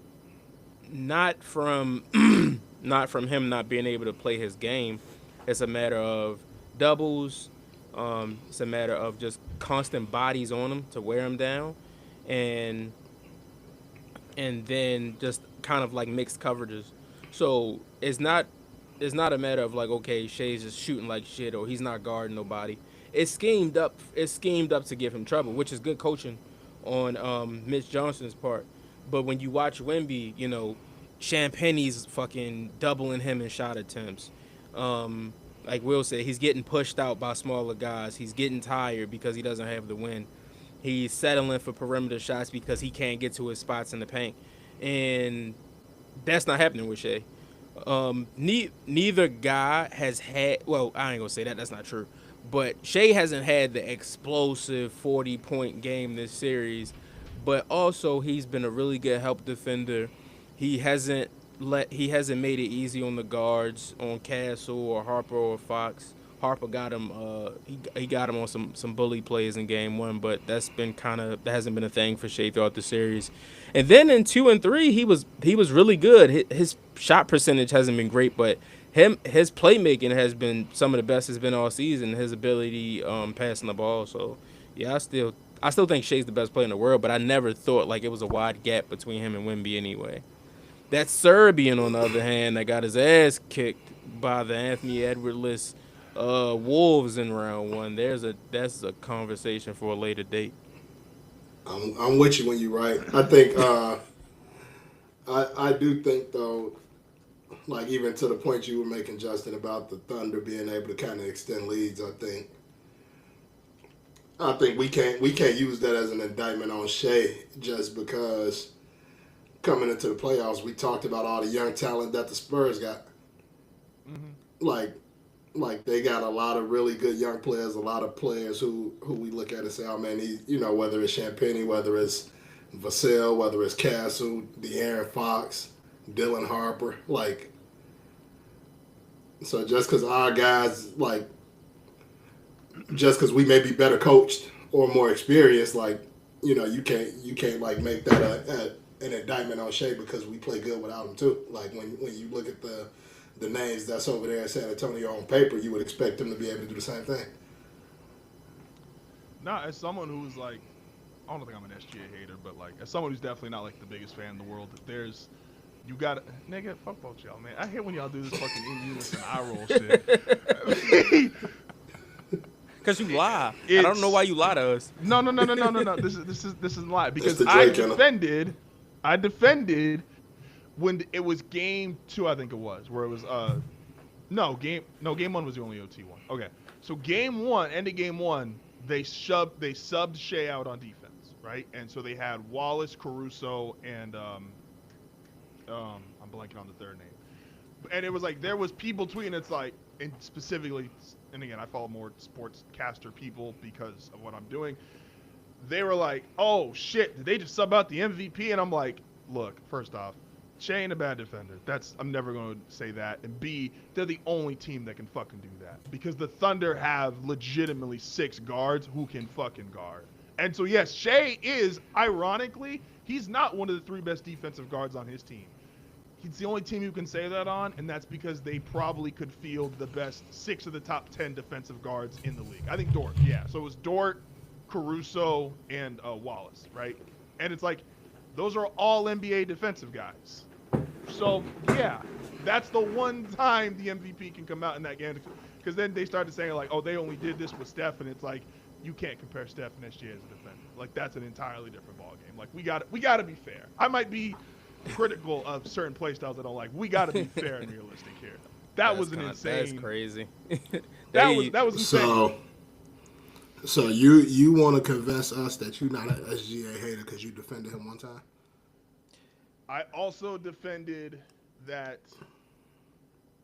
not from him not being able to play his game. It's a matter of doubles. It's a matter of just constant bodies on him to wear him down, and then just kind of like mixed coverages. So it's not a matter of like, okay, Shea's just shooting like shit or he's not guarding nobody. It's schemed up. It's schemed up to give him trouble, which is good coaching on Mitch Johnson's part. But when you watch Wemby, Champagne's fucking doubling him in shot attempts. Like Will said, he's getting pushed out by smaller guys. He's getting tired because he doesn't have the win. He's settling for perimeter shots because he can't get to his spots in the paint. And that's not happening with Shea. Neither guy has had, well, I ain't gonna say that, that's not true. But Shea hasn't had the explosive 40-point game this series, but also he's been a really good help defender. He hasn't made it easy on the guards, on Castle or Harper or Fox. Harper got him he got him on some bully plays in game 1, but that hasn't been a thing for Shea throughout the series. And then in 2 and 3, he was really good. His shot percentage hasn't been great, but his playmaking has been some of the best it's been all season. His ability passing the ball. So yeah, I still think Shea's the best player in the world, but I never thought like it was a wide gap between him and Wemby anyway. That Serbian, on the other hand, that got his ass kicked by the Anthony Edwards Wolves in round 1. That's a conversation for a later date.
I'm with you when you're right. I think I do think though, like even to the point you were making, Justin, about the Thunder being able to kind of extend leads. I think I think we can't use that as an indictment on Shea just because coming into the playoffs we talked about all the young talent that the Spurs got.
Hmm.
Like they got a lot of really good young players, a lot of players who we look at and say, oh man, whether it's Champagne, whether it's Vassell, whether it's Castle, De'Aaron Fox, Dylan Harper, like so just because our guys just because we may be better coached or more experienced, you can't like make that an indictment on Shea because we play good without him too. Like when you look at the names that's over there in San Antonio on paper, you would expect them to be able to do the same thing.
Not as someone who's like, I don't think I'm an SGA hater, but like as someone who's definitely not like the biggest fan in the world, you got nigga, fuck both y'all, man. I hate when y'all do this fucking in unison eye roll shit.
Cause you lie. I don't know why you lie to us.
No. This is a lie because
the
I
Drake
defended when it was game 2, I think it was, where it was game 1 was the only OT one. Okay, so end of game 1, they subbed Shea out on defense, right? And so they had Wallace, Caruso, and I'm blanking on the third name. And it was like there was people tweeting. It's like, and specifically, and again, I follow more sportscaster people because of what I'm doing. They were like, "Oh shit, did they just sub out the MVP?" And I'm like, "Look, first off, Shea ain't a bad defender. I'm never going to say that. And B, they're the only team that can fucking do that because the Thunder have legitimately 6 guards who can fucking guard. And so yes, Shea is ironically, he's not one of the 3 best defensive guards on his team. He's the only team you can say that on, and that's because they probably could field the best 6 of the top 10 defensive guards in the league. I think Dort, yeah. So it was Dort, Caruso, and Wallace, right? And it's like, those are all NBA defensive guys. So, yeah, that's the one time the MVP can come out in that game. Because then they started saying, like, oh, they only did this with Steph, and it's like, you can't compare Steph and SGA as a defender. Like, that's an entirely different ballgame. Like, we got to be fair. I might be critical of certain play styles I don't like. We got to be fair and realistic here. That was insane.
That's crazy.
that was insane.
So you want to convince us that you're not an SGA hater because you defended him one time?
I also defended that.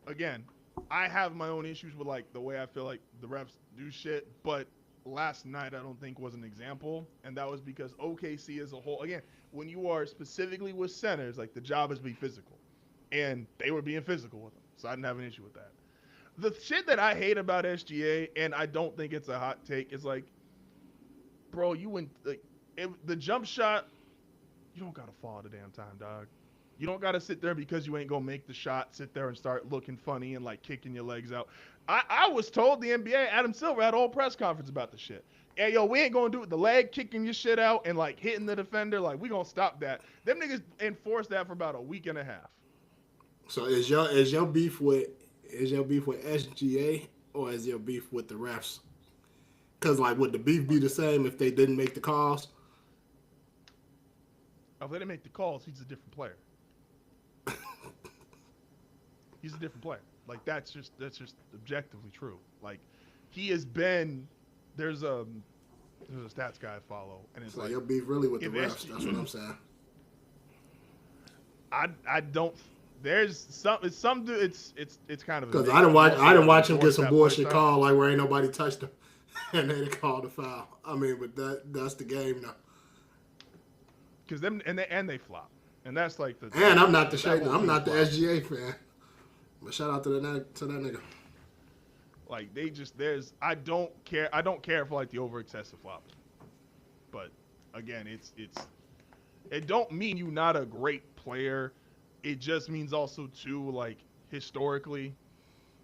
Again, I have my own issues with like the way I feel like the refs do shit, but last night I don't think was an example, and that was because OKC as a whole, again, when you are specifically with centers, like the job is to be physical, and they were being physical with them, so I didn't have an issue with that. The shit that I hate about SGA, and I don't think it's a hot take, is like, bro, the jump shot, you don't gotta fall at a damn time, dog. You don't gotta sit there because you ain't gonna make the shot, sit there and start looking funny and like kicking your legs out. I was told the NBA, Adam Silver had a whole press conference about the shit. Hey, yo, we ain't gonna do it. The leg kicking your shit out and like hitting the defender, like we gonna stop that. Them niggas enforced that for about a week and a half.
So is your beef with SGA or is your beef with the refs? Because like, would the beef be the same if they didn't make the calls?
If they didn't make the calls, he's a different player. He's a different player. Like that's just objectively true. Like he has been. There's a stats guy I follow, and it's
so
like
your beef really with the refs. That's what I'm saying.
I don't. There's some. It's some. It's kind of
because I didn't watch him get some bullshit call like where ain't nobody touched him, and then they called a foul. I mean, but that's the game now.
Because them and they flop, and that's like the.
And I'm not the SGA fan, but shout out to that nigga.
Like I don't care for like the over excessive flopping, but again, it don't mean you not a great player. It just means also too like historically,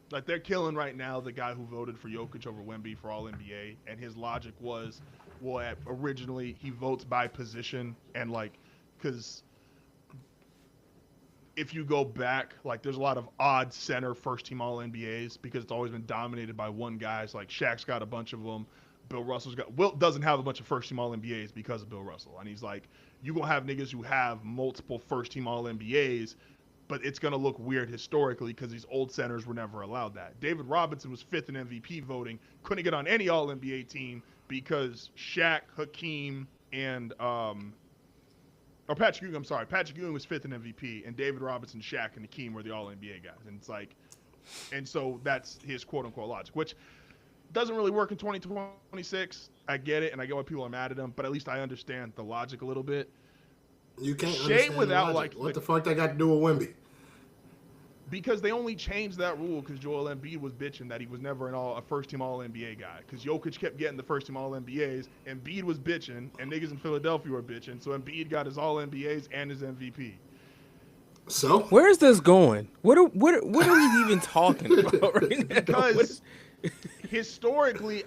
like they're killing right now the guy who voted for Jokic over Wemby for All NBA, and his logic was, well, originally he votes by position, and like, because if you go back, like there's a lot of odd center first team All NBAs because it's always been dominated by one guy. It's like Shaq's got a bunch of them. Wilt doesn't have a bunch of first team All NBAs because of Bill Russell, and he's like, you gonna have niggas who have multiple first team All NBAs, but it's gonna look weird historically because these old centers were never allowed that. David Robinson was 5th in MVP voting, couldn't get on any All NBA team because Shaq, Hakeem, and or Patrick Ewing. I'm sorry, Patrick Ewing was 5th in MVP, and David Robinson, Shaq, and Hakeem were the All NBA guys. And it's like, and so that's his quote unquote logic, which doesn't really work in 2026. I get it, and I get why people are mad at him, but at least I understand the logic a little bit.
You can't
Shea
understand
without
the logic.
like
What the fuck that got to do with Wemby?
Because they only changed that rule because Joel Embiid was bitching that he was never a first-team All-NBA guy. Because Jokic kept getting the first-team All-NBAs, Embiid was bitching, and niggas in Philadelphia were bitching. So Embiid got his All-NBAs and his MVP.
So
where is this going? What are we even talking about right now?
Because historically,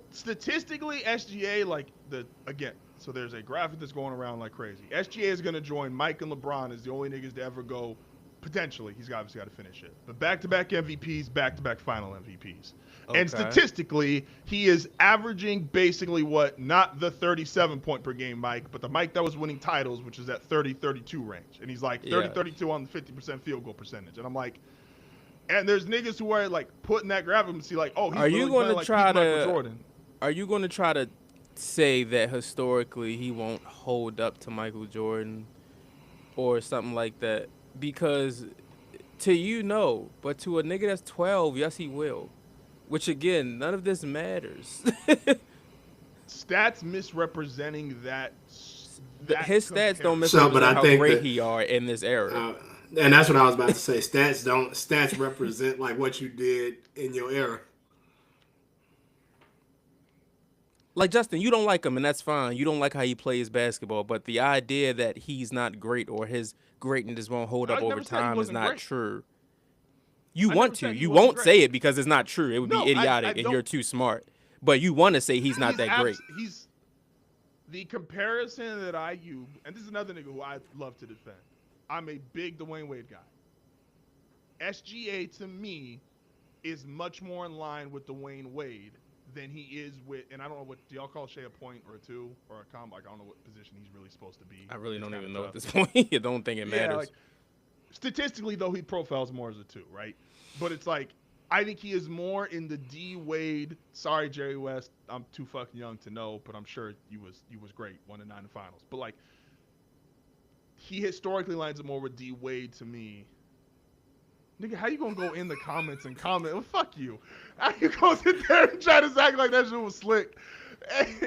statistically, SGA, so there's a graphic that's going around like crazy. SGA is going to join Mike and LeBron as the only niggas to ever go. Potentially, he's obviously got to finish it. But back-to-back MVPs, back-to-back final MVPs. Okay. And statistically, he is averaging basically not the 37-point per game Mike, but the Mike that was winning titles, which is at 30-32 range. And he's like 30-32 on the 50% field goal percentage. And I'm like, and there's niggas who are like putting that graphic and see like, oh, he's really playing like Michael Jordan.
Are you going to try to say that historically he won't hold up to Michael Jordan or something like that? Because to but to a nigga that's 12, yes, he will. Which, again, none of this matters.
Stats misrepresenting that
his stats don't misrepresent how great he are in this era.
And that's what I was about to say. Stats represent like what you did in your era.
Like, Justin, you don't like him, and that's fine. You don't like how he plays basketball, but the idea that he's not great or his greatness won't hold up over time is not true. You want to. You won't say it because it's not true. It would be idiotic, and you're too smart. But you want to say he's not that great.
He's the comparison that I use, and this is another nigga who I love to defend. I'm a big Dwayne Wade guy. SGA, to me, is much more in line with Dwayne Wade than he is with, and I don't know what, do y'all call Shea a point or a 2 or a combo? Like, I don't know what position he's really supposed to be.
I really don't even know at this point. I don't think it matters.
Like, statistically, though, he profiles more as a 2, right? But it's like, I think he is more in the D Wade. Sorry, Jerry West, I'm too fucking young to know, but I'm sure you was great, 1-9 in finals. But like, he historically lines up more with D Wade to me. Nigga, how you gonna go in the comments and comment? Well, fuck you. How you gonna sit there and try to act like that shit was slick?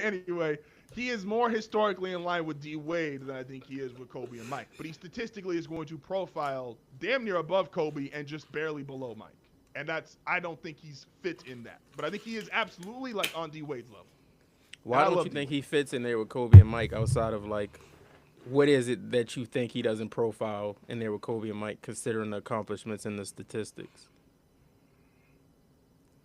Anyway, he is more historically in line with D Wade than I think he is with Kobe and Mike. But he statistically is going to profile damn near above Kobe and just barely below Mike. And I don't think he's fit in that. But I think he is absolutely like on D Wade's level.
Why don't you think he fits in there with Kobe and Mike outside of like, what is it that you think he doesn't profile in there with Kobe and Mike, considering the accomplishments and the statistics?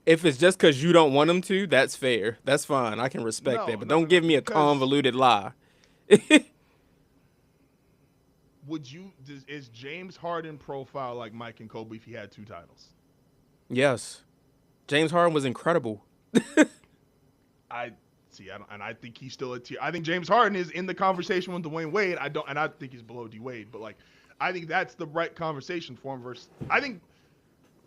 If it's just because you don't want him to, that's fair. That's fine. I can respect that. But don't give me a convoluted lie.
Is James Harden profile like Mike and Kobe if he had 2 titles?
Yes. James Harden was incredible.
I think he's still a tier. I think James Harden is in the conversation with Dwayne Wade. I think he's below D Wade, but like, I think that's the right conversation for him. Versus, I think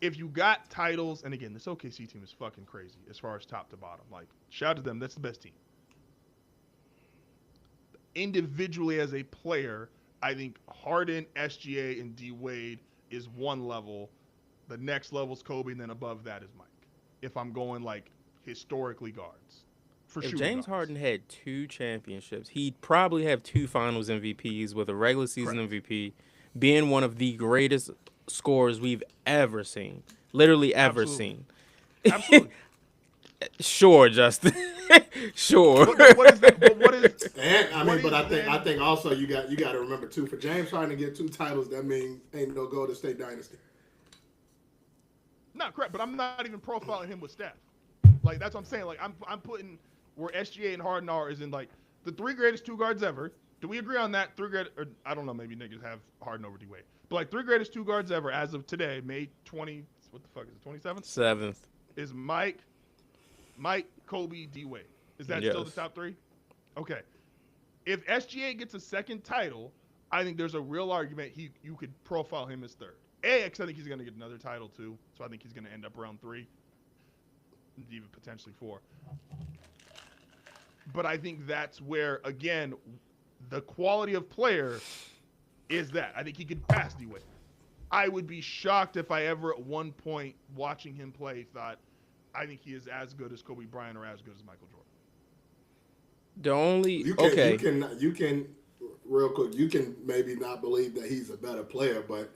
if you got titles, and again, this OKC team is fucking crazy as far as top to bottom. Like, shout out to them. That's the best team. Individually as a player, I think Harden, SGA, and D Wade is one level. The next level is Kobe, and then above that is Mike. If I'm going like historically guards.
If James Harden had 2 championships, he'd probably have 2 finals MVPs with a regular season MVP, being one of the greatest scorers we've ever seen. Literally ever seen.
Absolutely.
Sure, Justin. Sure.
What is that? What is?
And I think also you got to remember too, for James Harden to get 2 titles, that means ain't no Golden State dynasty.
Not correct, but I'm not even profiling him with Steph. Like, that's what I'm saying. Like, I'm putting where SGA and Harden are is in like the 3 greatest 2 guards ever. Do we agree on that? 3 great, or I don't know, maybe niggas have Harden over D Wade, but like 3 greatest 2 guards ever as of today, May 20. What the fuck is it? 27th.
7th
is Mike, Kobe, D Wade. Is that still the top 3? Okay. If SGA gets a second title, I think there's a real argument you could profile him as 3rd. Because I think he's going to get another title too, so I think he's going to end up around 3, even potentially 4. But I think that's where, again, the quality of player is that. I think he could pass D-Wade. I would be shocked if I ever at one point watching him play thought, I think he is as good as Kobe Bryant or as good as Michael Jordan.
The only
You can real quick. You can maybe not believe that he's a better player, but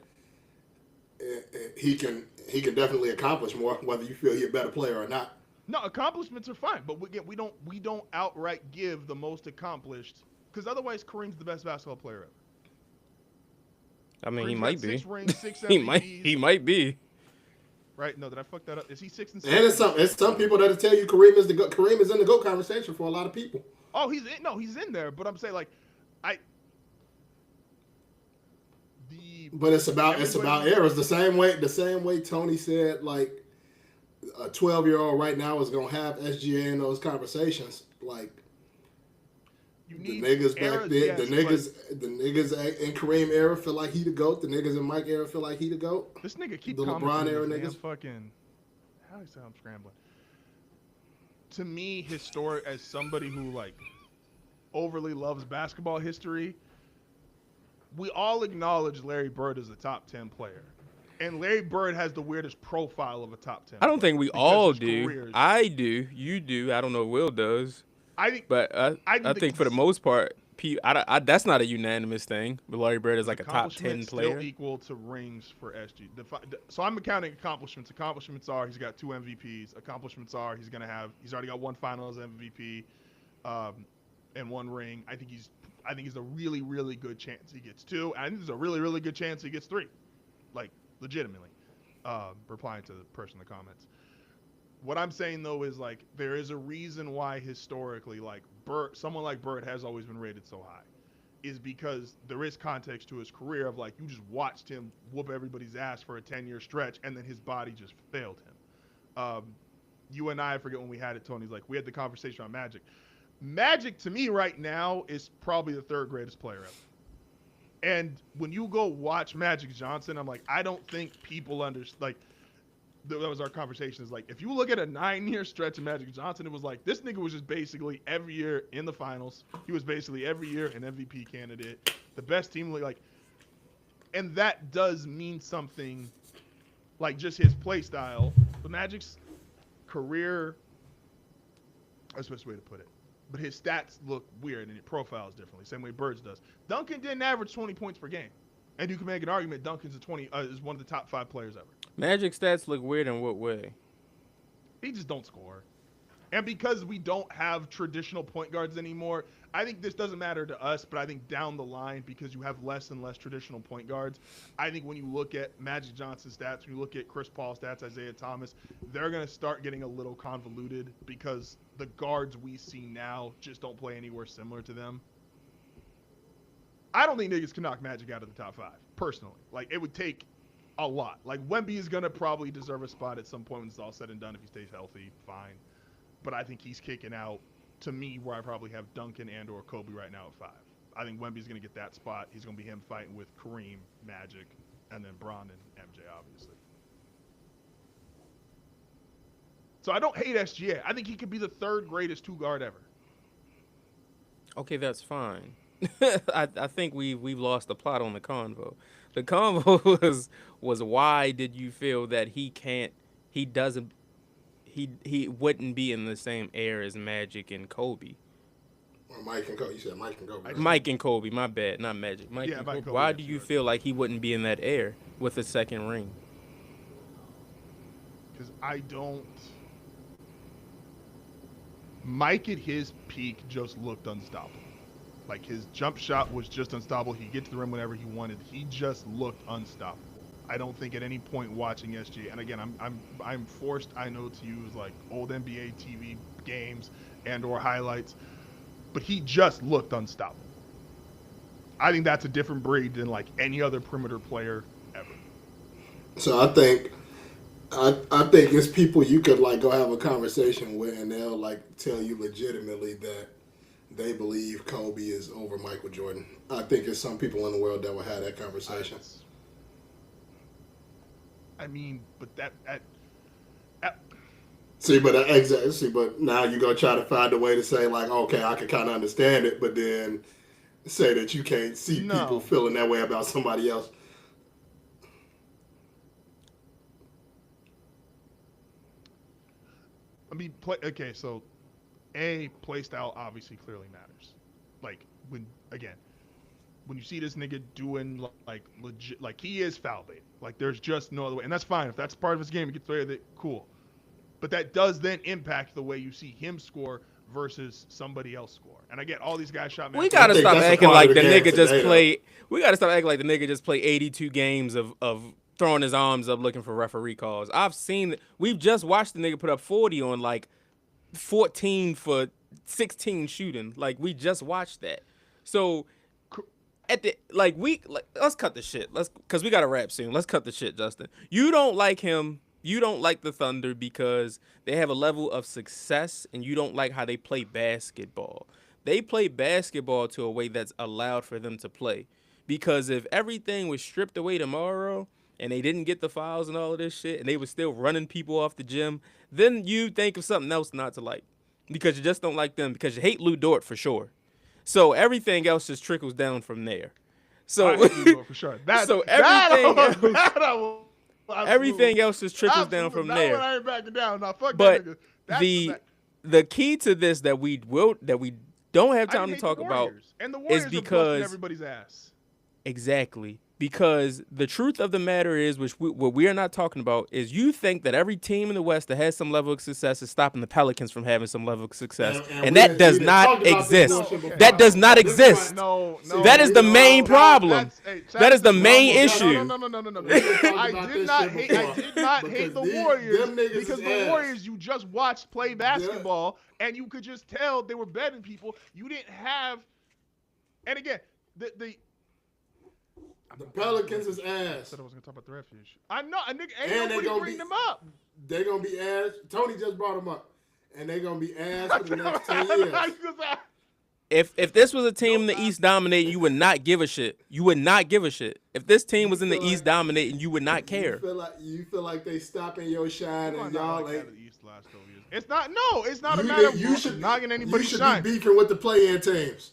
he can definitely accomplish more, whether you feel he's a better player or not.
No, accomplishments are fine, but we don't outright give the most accomplished, because otherwise Kareem's the best basketball player ever.
I mean,
Kareem's
he might
got
be.
6 rings, 6 MVPs.
he might be.
Right? No, did I fuck that up? Is he 6 and
And
7?
it's some people that'll tell you Kareem is in the GOAT conversation for a lot of people.
Oh, he's in there, but I'm saying like
But it's about errors. The same way Tony said, like a 12-year-old right now is gonna have SGA in those conversations. Like the niggas back then,
yes,
the niggas in Kareem era feel like he the GOAT. The niggas in Mike era feel like he the GOAT.
This nigga keep
the LeBron era niggas.
Fucking, how do you say I'm scrambling? To me, historic as somebody who like overly loves basketball history, we all acknowledge Larry Bird as a top 10 player. And Larry Bird has the weirdest profile of a top 10
I don't think we all do.
Careers.
I do. You do. I don't know if Will does.
I think,
but I think for the most part, that's not a unanimous thing. But Larry Bird is like a top 10 player.
Still equal to rings for SG. So I'm counting accomplishments. Accomplishments are he's got 2 MVPs. Accomplishments are he's already got 1 Finals MVP, and 1 ring. I think he's a really, really good chance he gets 2. And I think there's a really, really good chance he gets 3. Like, legitimately. Replying to the person in the comments. What I'm saying, though, is, like, there is a reason why historically, like, someone like Bird has always been rated so high. Is because there is context to his career of, like, you just watched him whoop everybody's ass for a 10-year stretch, and then his body just failed him. You and I forget when we had it, Tony's like, we had the conversation on Magic. Magic, to me, right now, is probably the 3rd greatest player ever. And when you go watch Magic Johnson, I'm like, I don't think people understand. Like, that was our conversation. Is like, if you look at a 9-year stretch of Magic Johnson, it was like, this nigga was just basically every year in the finals. He was basically every year an MVP candidate. The best team, like, and that does mean something, like just his play style. But Magic's career, that's the best way to put it. But his stats look weird and it profiles differently, same way Bird's does. Duncan didn't average 20 points per game. And you can make an argument Duncan's is one of the top 5 players ever.
Magic stats look weird in what way?
He just don't score. And because we don't have traditional point guards anymore, I think this doesn't matter to us, but I think down the line, because you have less and less traditional point guards, I think when you look at Magic Johnson's stats, when you look at Chris Paul's stats, Isaiah Thomas, they're going to start getting a little convoluted because the guards we see now just don't play anywhere similar to them. I don't think niggas can knock Magic out of the top 5, personally. Like, it would take a lot. Like, Wemby is going to probably deserve a spot at some point when it's all said and done. If he stays healthy, fine. But I think he's kicking out, to me, where I probably have Duncan and or Kobe right now at 5. I think Wemby's going to get that spot. He's going to be him fighting with Kareem, Magic, and then Bron and MJ, obviously. So I don't hate SGA. I think he could be the 3rd greatest 2-guard ever.
Okay, that's fine. I think we've lost the plot on the convo. The convo was why did you feel that he wouldn't be in the same air as Magic and Kobe?
Or Mike and Kobe. You said Mike and Kobe.
Mike and Kobe, my bad, not Magic. Mike and Kobe. Why do you feel like he wouldn't be in that air with a 2nd ring?
Because Mike at his peak just looked unstoppable. Like, his jump shot was just unstoppable. He'd get to the rim whenever he wanted. He just looked unstoppable. I don't think at any point watching SGA, and again, I'm forced, I know, to use like old NBA TV games and or highlights, but he just looked unstoppable. I think that's a different breed than like any other perimeter player ever.
So I think it's people you could like go have a conversation with, and they'll like tell you legitimately that they believe Kobe is over Michael Jordan. I think there's some people in the world that will have that conversation.
I mean, but
But now you're gonna try to find a way to say like, okay, I can kind of understand it, but then say that you can't see people
No.
feeling that way about somebody else.
I mean, okay, so play style obviously clearly matters. Like again, when you see this nigga doing like legit, like he is foul bait. Like there's just no other way, and that's fine if that's part of his game. He gets away with it, cool. But that does then impact the way you see him score versus somebody else score. And I get all these guys shot.
We gotta stop acting like the nigga just play. We gotta stop acting like the nigga just play 82 games of throwing his arms up looking for referee calls. I've seen. We've just watched the nigga put up 40 on like 14 for 16 shooting. Like we just watched that. So at the let's cut the shit. Cause we gotta wrap soon. Let's cut the shit, Justin. You don't like him. You don't like the Thunder because they have a level of success, and you don't like how they play basketball. They play basketball to a way that's allowed for them to play. Because if everything was stripped away tomorrow and they didn't get the fouls and all of this shit, and they were still running people off the gym, then you think of something else not to like. Because you just don't like them, because you hate Lou Dort for sure. So everything else just trickles down from there. So
I hate Lou Dort for sure.
Everything else just trickles down from there.
I ain't backing down. Now, fuck
but
that nigga.
The key to this that we don't have time to talk about
and the Warriors
is because
everybody's ass.
Exactly. Because the truth of the matter is, what we are not talking about, is you think that every team in the West that has some level of success is stopping the Pelicans from having some level of success. And that does not exist. That does not exist.
No.
That is the main problem. That is the main issue.
No. I did not hate the Warriors because the Warriors you just watched play basketball and you could just tell they were betting people. You didn't have, and again, the
Pelicans is ass.
I said I was gonna talk about the refuge. I know, a nigga ain't nobody bring them up.
They gonna be ass. Tony just brought them up, and they gonna be ass for the next 10 years.
If this was a team in the East dominating, you would not give a shit. You would not give a shit. If this team was in the East dominating, you would not care.
You feel like they stopping your shine and y'all like
the East last couple years. It's not. No, it's not a matter of knocking anybody's shine.
You should be beefing with the play-in teams.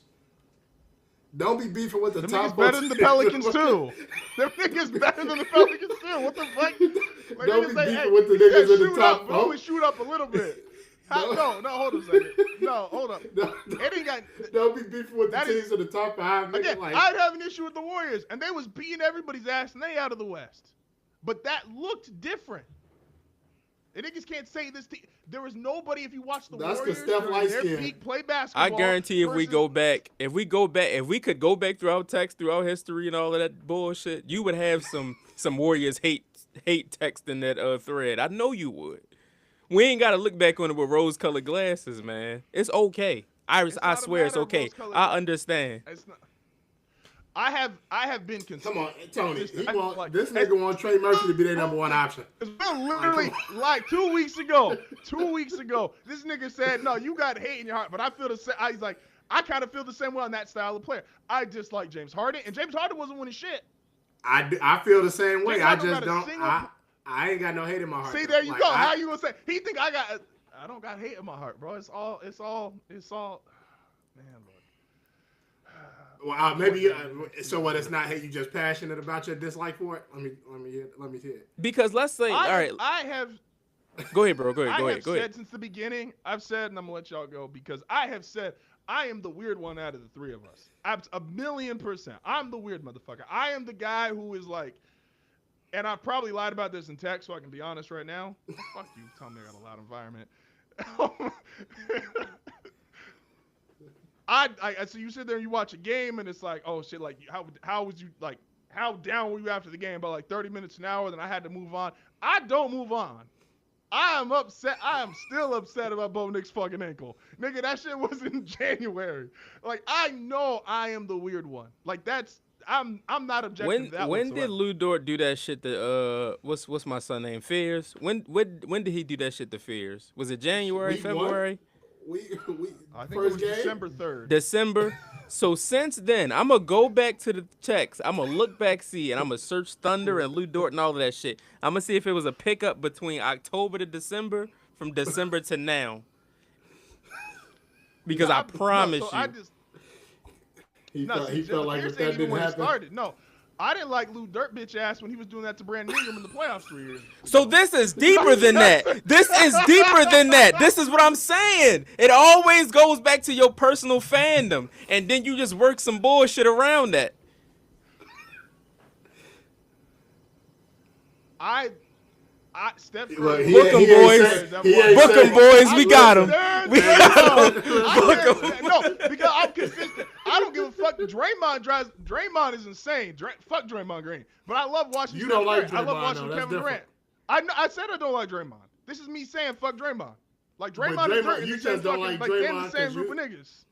Don't be beefing with the
them
top.
Niggas better than the Pelicans too. Them niggas better than the Pelicans too. What the fuck? Like,
don't be beefing with the niggas in the top.
Always shoot up a little bit. No, hold on a second. No, hold up.
Don't be beefing with the teams in the top 5.
Again, I'd have an issue with the Warriors, and they was beating everybody's ass, and they out of the West. But that looked different. And niggas can't say this team. There was nobody, if you watch the Warriors during their peak play basketball.
I guarantee if we could go back throughout text, throughout history and all of that bullshit, you would have some Warriors hate text in that thread. I know you would. We ain't got to look back on it with rose-colored glasses, man. It's okay. I swear it's okay. I understand.
It's not. I have been consistent.
Come on, Tony. This nigga want Trey Murphy to be their number one option.
Literally, like 2 weeks ago, this nigga said, no, you got hate in your heart. But I feel the same. He's like, I kind of feel the same way on that style of player. I dislike James Harden, and James Harden wasn't winning shit.
I feel the same way. I just don't. I ain't got no hate in my heart.
See, there you go. How you gonna say? He think I don't got hate in my heart, bro. It's all. Man, Lord.
Well, maybe. So what? It's not hate. You just passionate about your dislike for it. Let me hear it.
Because let's say, all right.
I have.
Go ahead, bro. Go ahead.
I have said since the beginning. I've said, and I'm gonna let y'all go because I have said I am the weird one out of the three of us. 1,000,000%. I'm the weird motherfucker. I am the guy who is like, and I probably lied about this in text, so I can be honest right now. Fuck you, tell me I got a loud environment. So you sit there and you watch a game and it's like, oh shit, like how was you like how down were you after the game? About like 30 minutes an hour, then I had to move on. I don't move on. I am upset. I am still upset about Bo Nick's fucking ankle. Nigga, that shit was in January. Like, I know I am the weird one. Like, I'm not objective to that
when did Lou Dort do that shit to, what's my son name? Fears? When did he do that shit to Fears? Was it January, February?
I think it was December 3rd.
December. So since then, I'm going to go back to the text. I'm going to look back, see, and I'm going to search Thunder and Lou Dort and all of that shit. I'm going to see if it was a pickup between October to December from December to now. Because I promise you.
He felt like if that didn't happen.
No, I didn't like Lou Dirt bitch ass when he was doing that to Brandon Ingram in the playoffs 3 years ago.
So this is deeper than that. This is deeper than that. This is what I'm saying. It always goes back to your personal fandom, and then you just work some bullshit around that.
Steph
Book 'em, boys. Book 'em, boys. We got him. We got him.
No, because I'm consistent. I don't give a fuck. Draymond is insane. Fuck Draymond Green. But I love watching.
You don't like Draymond.
I love watching Kevin Durant. I said I don't like Draymond. This is me saying fuck Draymond. Like Draymond is dirt.
You just don't like Draymond.
The same group of niggas.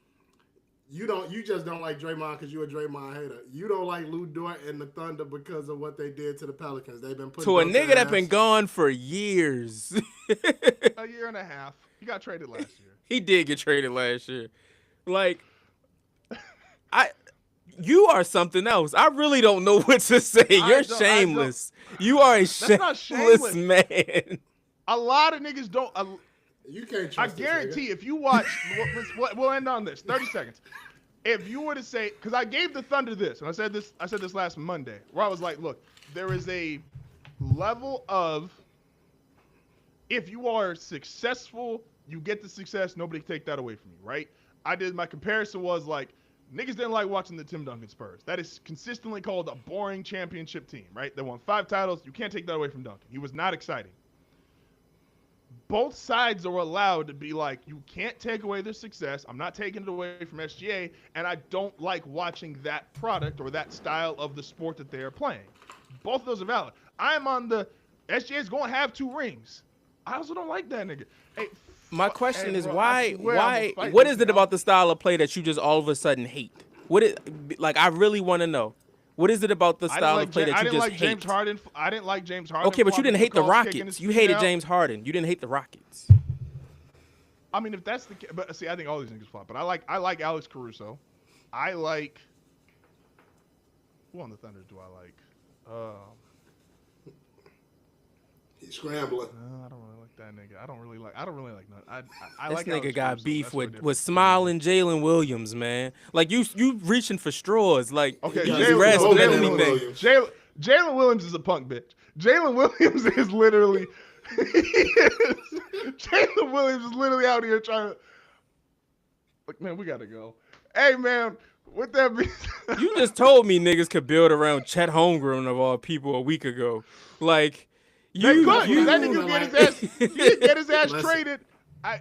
You just don't like Draymond because you're a Draymond hater. You don't like Lou Dort and the Thunder because of what they did to the Pelicans. They've been putting
to a nigga that's been gone for years.
A year and a half. He got traded last year.
He did get traded last year. Like, you are something else. I really don't know what to say. You're shameless. You are a shameless man.
A lot of niggas don't.
You can't trust
I guarantee if you watch, we'll end on this. 30 seconds. If you were to say, because I gave the Thunder this, and I said this last Monday, where I was like, look, there is a level of, if you are successful, you get the success, nobody can take that away from you, right? My comparison was like, niggas didn't like watching the Tim Duncan Spurs. That is consistently called a boring championship team, right? They won 5 titles. You can't take that away from Duncan. He was not exciting. Both sides are allowed to be like, you can't take away their success. I'm not taking it away from SGA, and I don't like watching that product or that style of the sport that they are playing. Both of those are valid. I'm on the SGA is going to have 2 rings. I also don't like that nigga. Hey,
my question is why? What is it about the style of play that you just all of a sudden hate? I really want to know. What is it about the style of play that you just hate?
James Harden. I didn't like James Harden.
Okay, but you didn't hate the Rockets. You hated James Harden. You didn't hate the Rockets.
I mean, if that's the case, but see, I think all these niggas flop. But I like Alex Caruso. I like. Who on the Thunder do I like?
He's scrambling.
I don't really like that nigga. I don't really like none. I
this
like
nigga
Alex
got
Caruso.
beef with smiling Jalen Williams, man. Like you reaching for straws. Like
okay,
you grasping at anything.
Jalen Williams is a punk bitch. Jalen Williams is literally. Jalen Williams is literally out here trying to. Like, man, we gotta go. Hey, man, with that being said,
you just told me niggas could build around Chet Holmgren of all people a week ago. Like.
That nigga get his ass traded.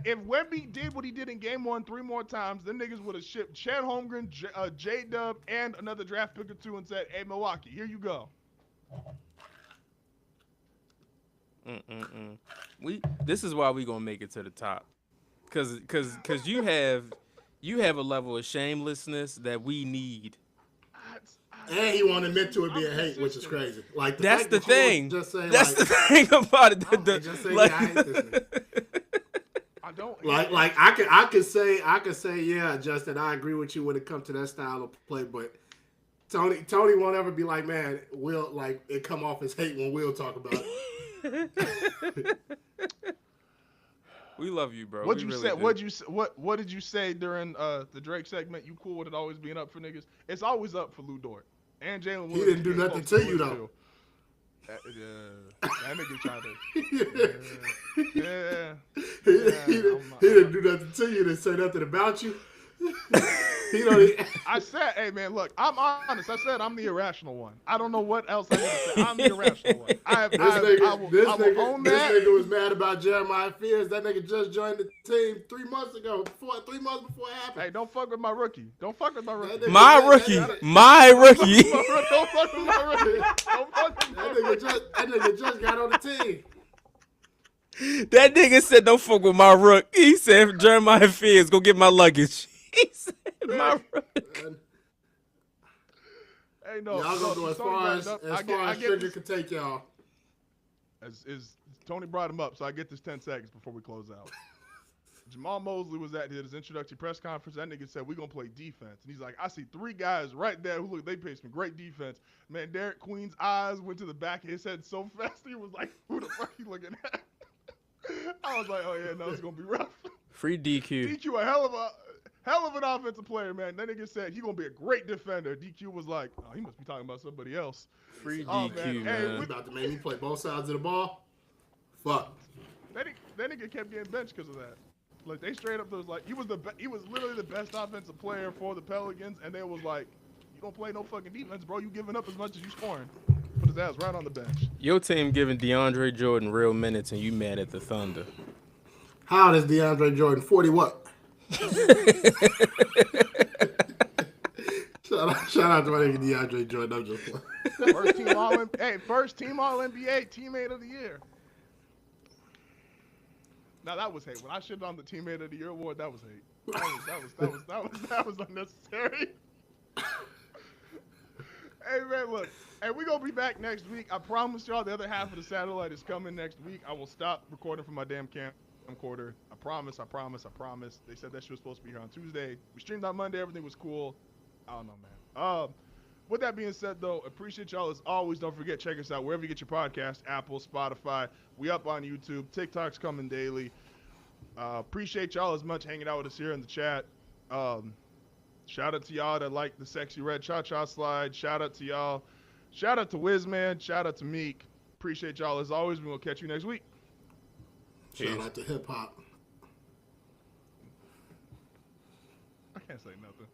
If Wemby did what he did in Game 1 3 more times, them niggas would have shipped Chad Holmgren, J-Dub, and another draft pick or 2 and said, hey, Milwaukee, here you go.
This is why we gonna make it to the top. Cause you have a level of shamelessness that we need.
And he won't admit to it being hate, which is crazy. Like
that's the thing.
Just say,
that's the thing about it.
Just say, I hate this nigga.
I don't.
Like I could say, yeah, Justin, I agree with you when it comes to that style of play, but Tony won't ever be like, man, Will, like it come off as hate when Will talk about it.
We love you, bro.
What did you say during the Drake segment? You cool with it always being up for niggas? It's always up for Lou Dort and Jalen Williams.
He didn't do nothing to you though.
That nigga tried to.
He didn't do nothing to you. Didn't say nothing about you.
I said, hey man, look, I'm honest. I said I'm the irrational one. I don't know what else I need to say. I'm the irrational one. This
nigga was mad about Jeremiah Fears. That nigga just joined the team 3 months ago. 3 months before it happened.
Hey, don't fuck with my rookie. Don't fuck with my rookie.
My rookie.
Don't fuck with my rookie. Don't fuck with my rookie.
That nigga just got on the team.
That nigga said, don't fuck with my rook. He said, Jeremiah Fears, go get my luggage. He said, my rook.
Hey, no.
Y'all gonna go as far as Trigger can take y'all.
As Tony brought him up, so I get this 10 seconds before we close out. Jamal Mosley was at his introductory press conference. That nigga said, we're going to play defense. And he's like, I see 3 guys right there who look, they play some great defense. Man, Derek Queen's eyes went to the back of his head so fast, he was like, who the fuck you looking at? I was like, oh yeah, no, it's gonna be rough.
Free DQ.
DQ, a hell of an offensive player, man. That nigga said he gonna be a great defender. DQ was like, oh, he must be talking about somebody else.
Free
Oh,
DQ,
man. Hey,
man.
He's about to make me play both sides of the ball. Fuck.
That nigga kept getting benched because of that. Like they straight up was like he was literally the best offensive player for the Pelicans, and they was like, you don't play no fucking defense, bro. You giving up as much as you scoring. Put his ass right on the bench.
Your team giving DeAndre Jordan real minutes, and you mad at the Thunder.
How old is DeAndre Jordan? 40 what? Shout out to my nigga DeAndre Jordan. I'm just playing.
First team All NBA, teammate of the year. Now that was hate. When I shit on the teammate of the year award, that was hate. That was unnecessary. Hey man, look, and we gonna be back next week. I promise y'all, the other half of the satellite is coming next week. I will stop recording from my damn camcorder. I promise. They said that shit was supposed to be here on Tuesday. We streamed on Monday. Everything was cool. I don't know, man. With that being said, though, appreciate y'all as always. Don't forget, check us out wherever you get your podcast, Apple, Spotify. We up on YouTube. TikTok's coming daily. Appreciate y'all as much hanging out with us here in the chat. Shout out to y'all that like the sexy red cha-cha slide. Shout out to y'all. Shout out to Wizman. Shout out to Meek. Appreciate y'all as always. We'll catch you next week.
Shout out to hip hop.
I can't say nothing.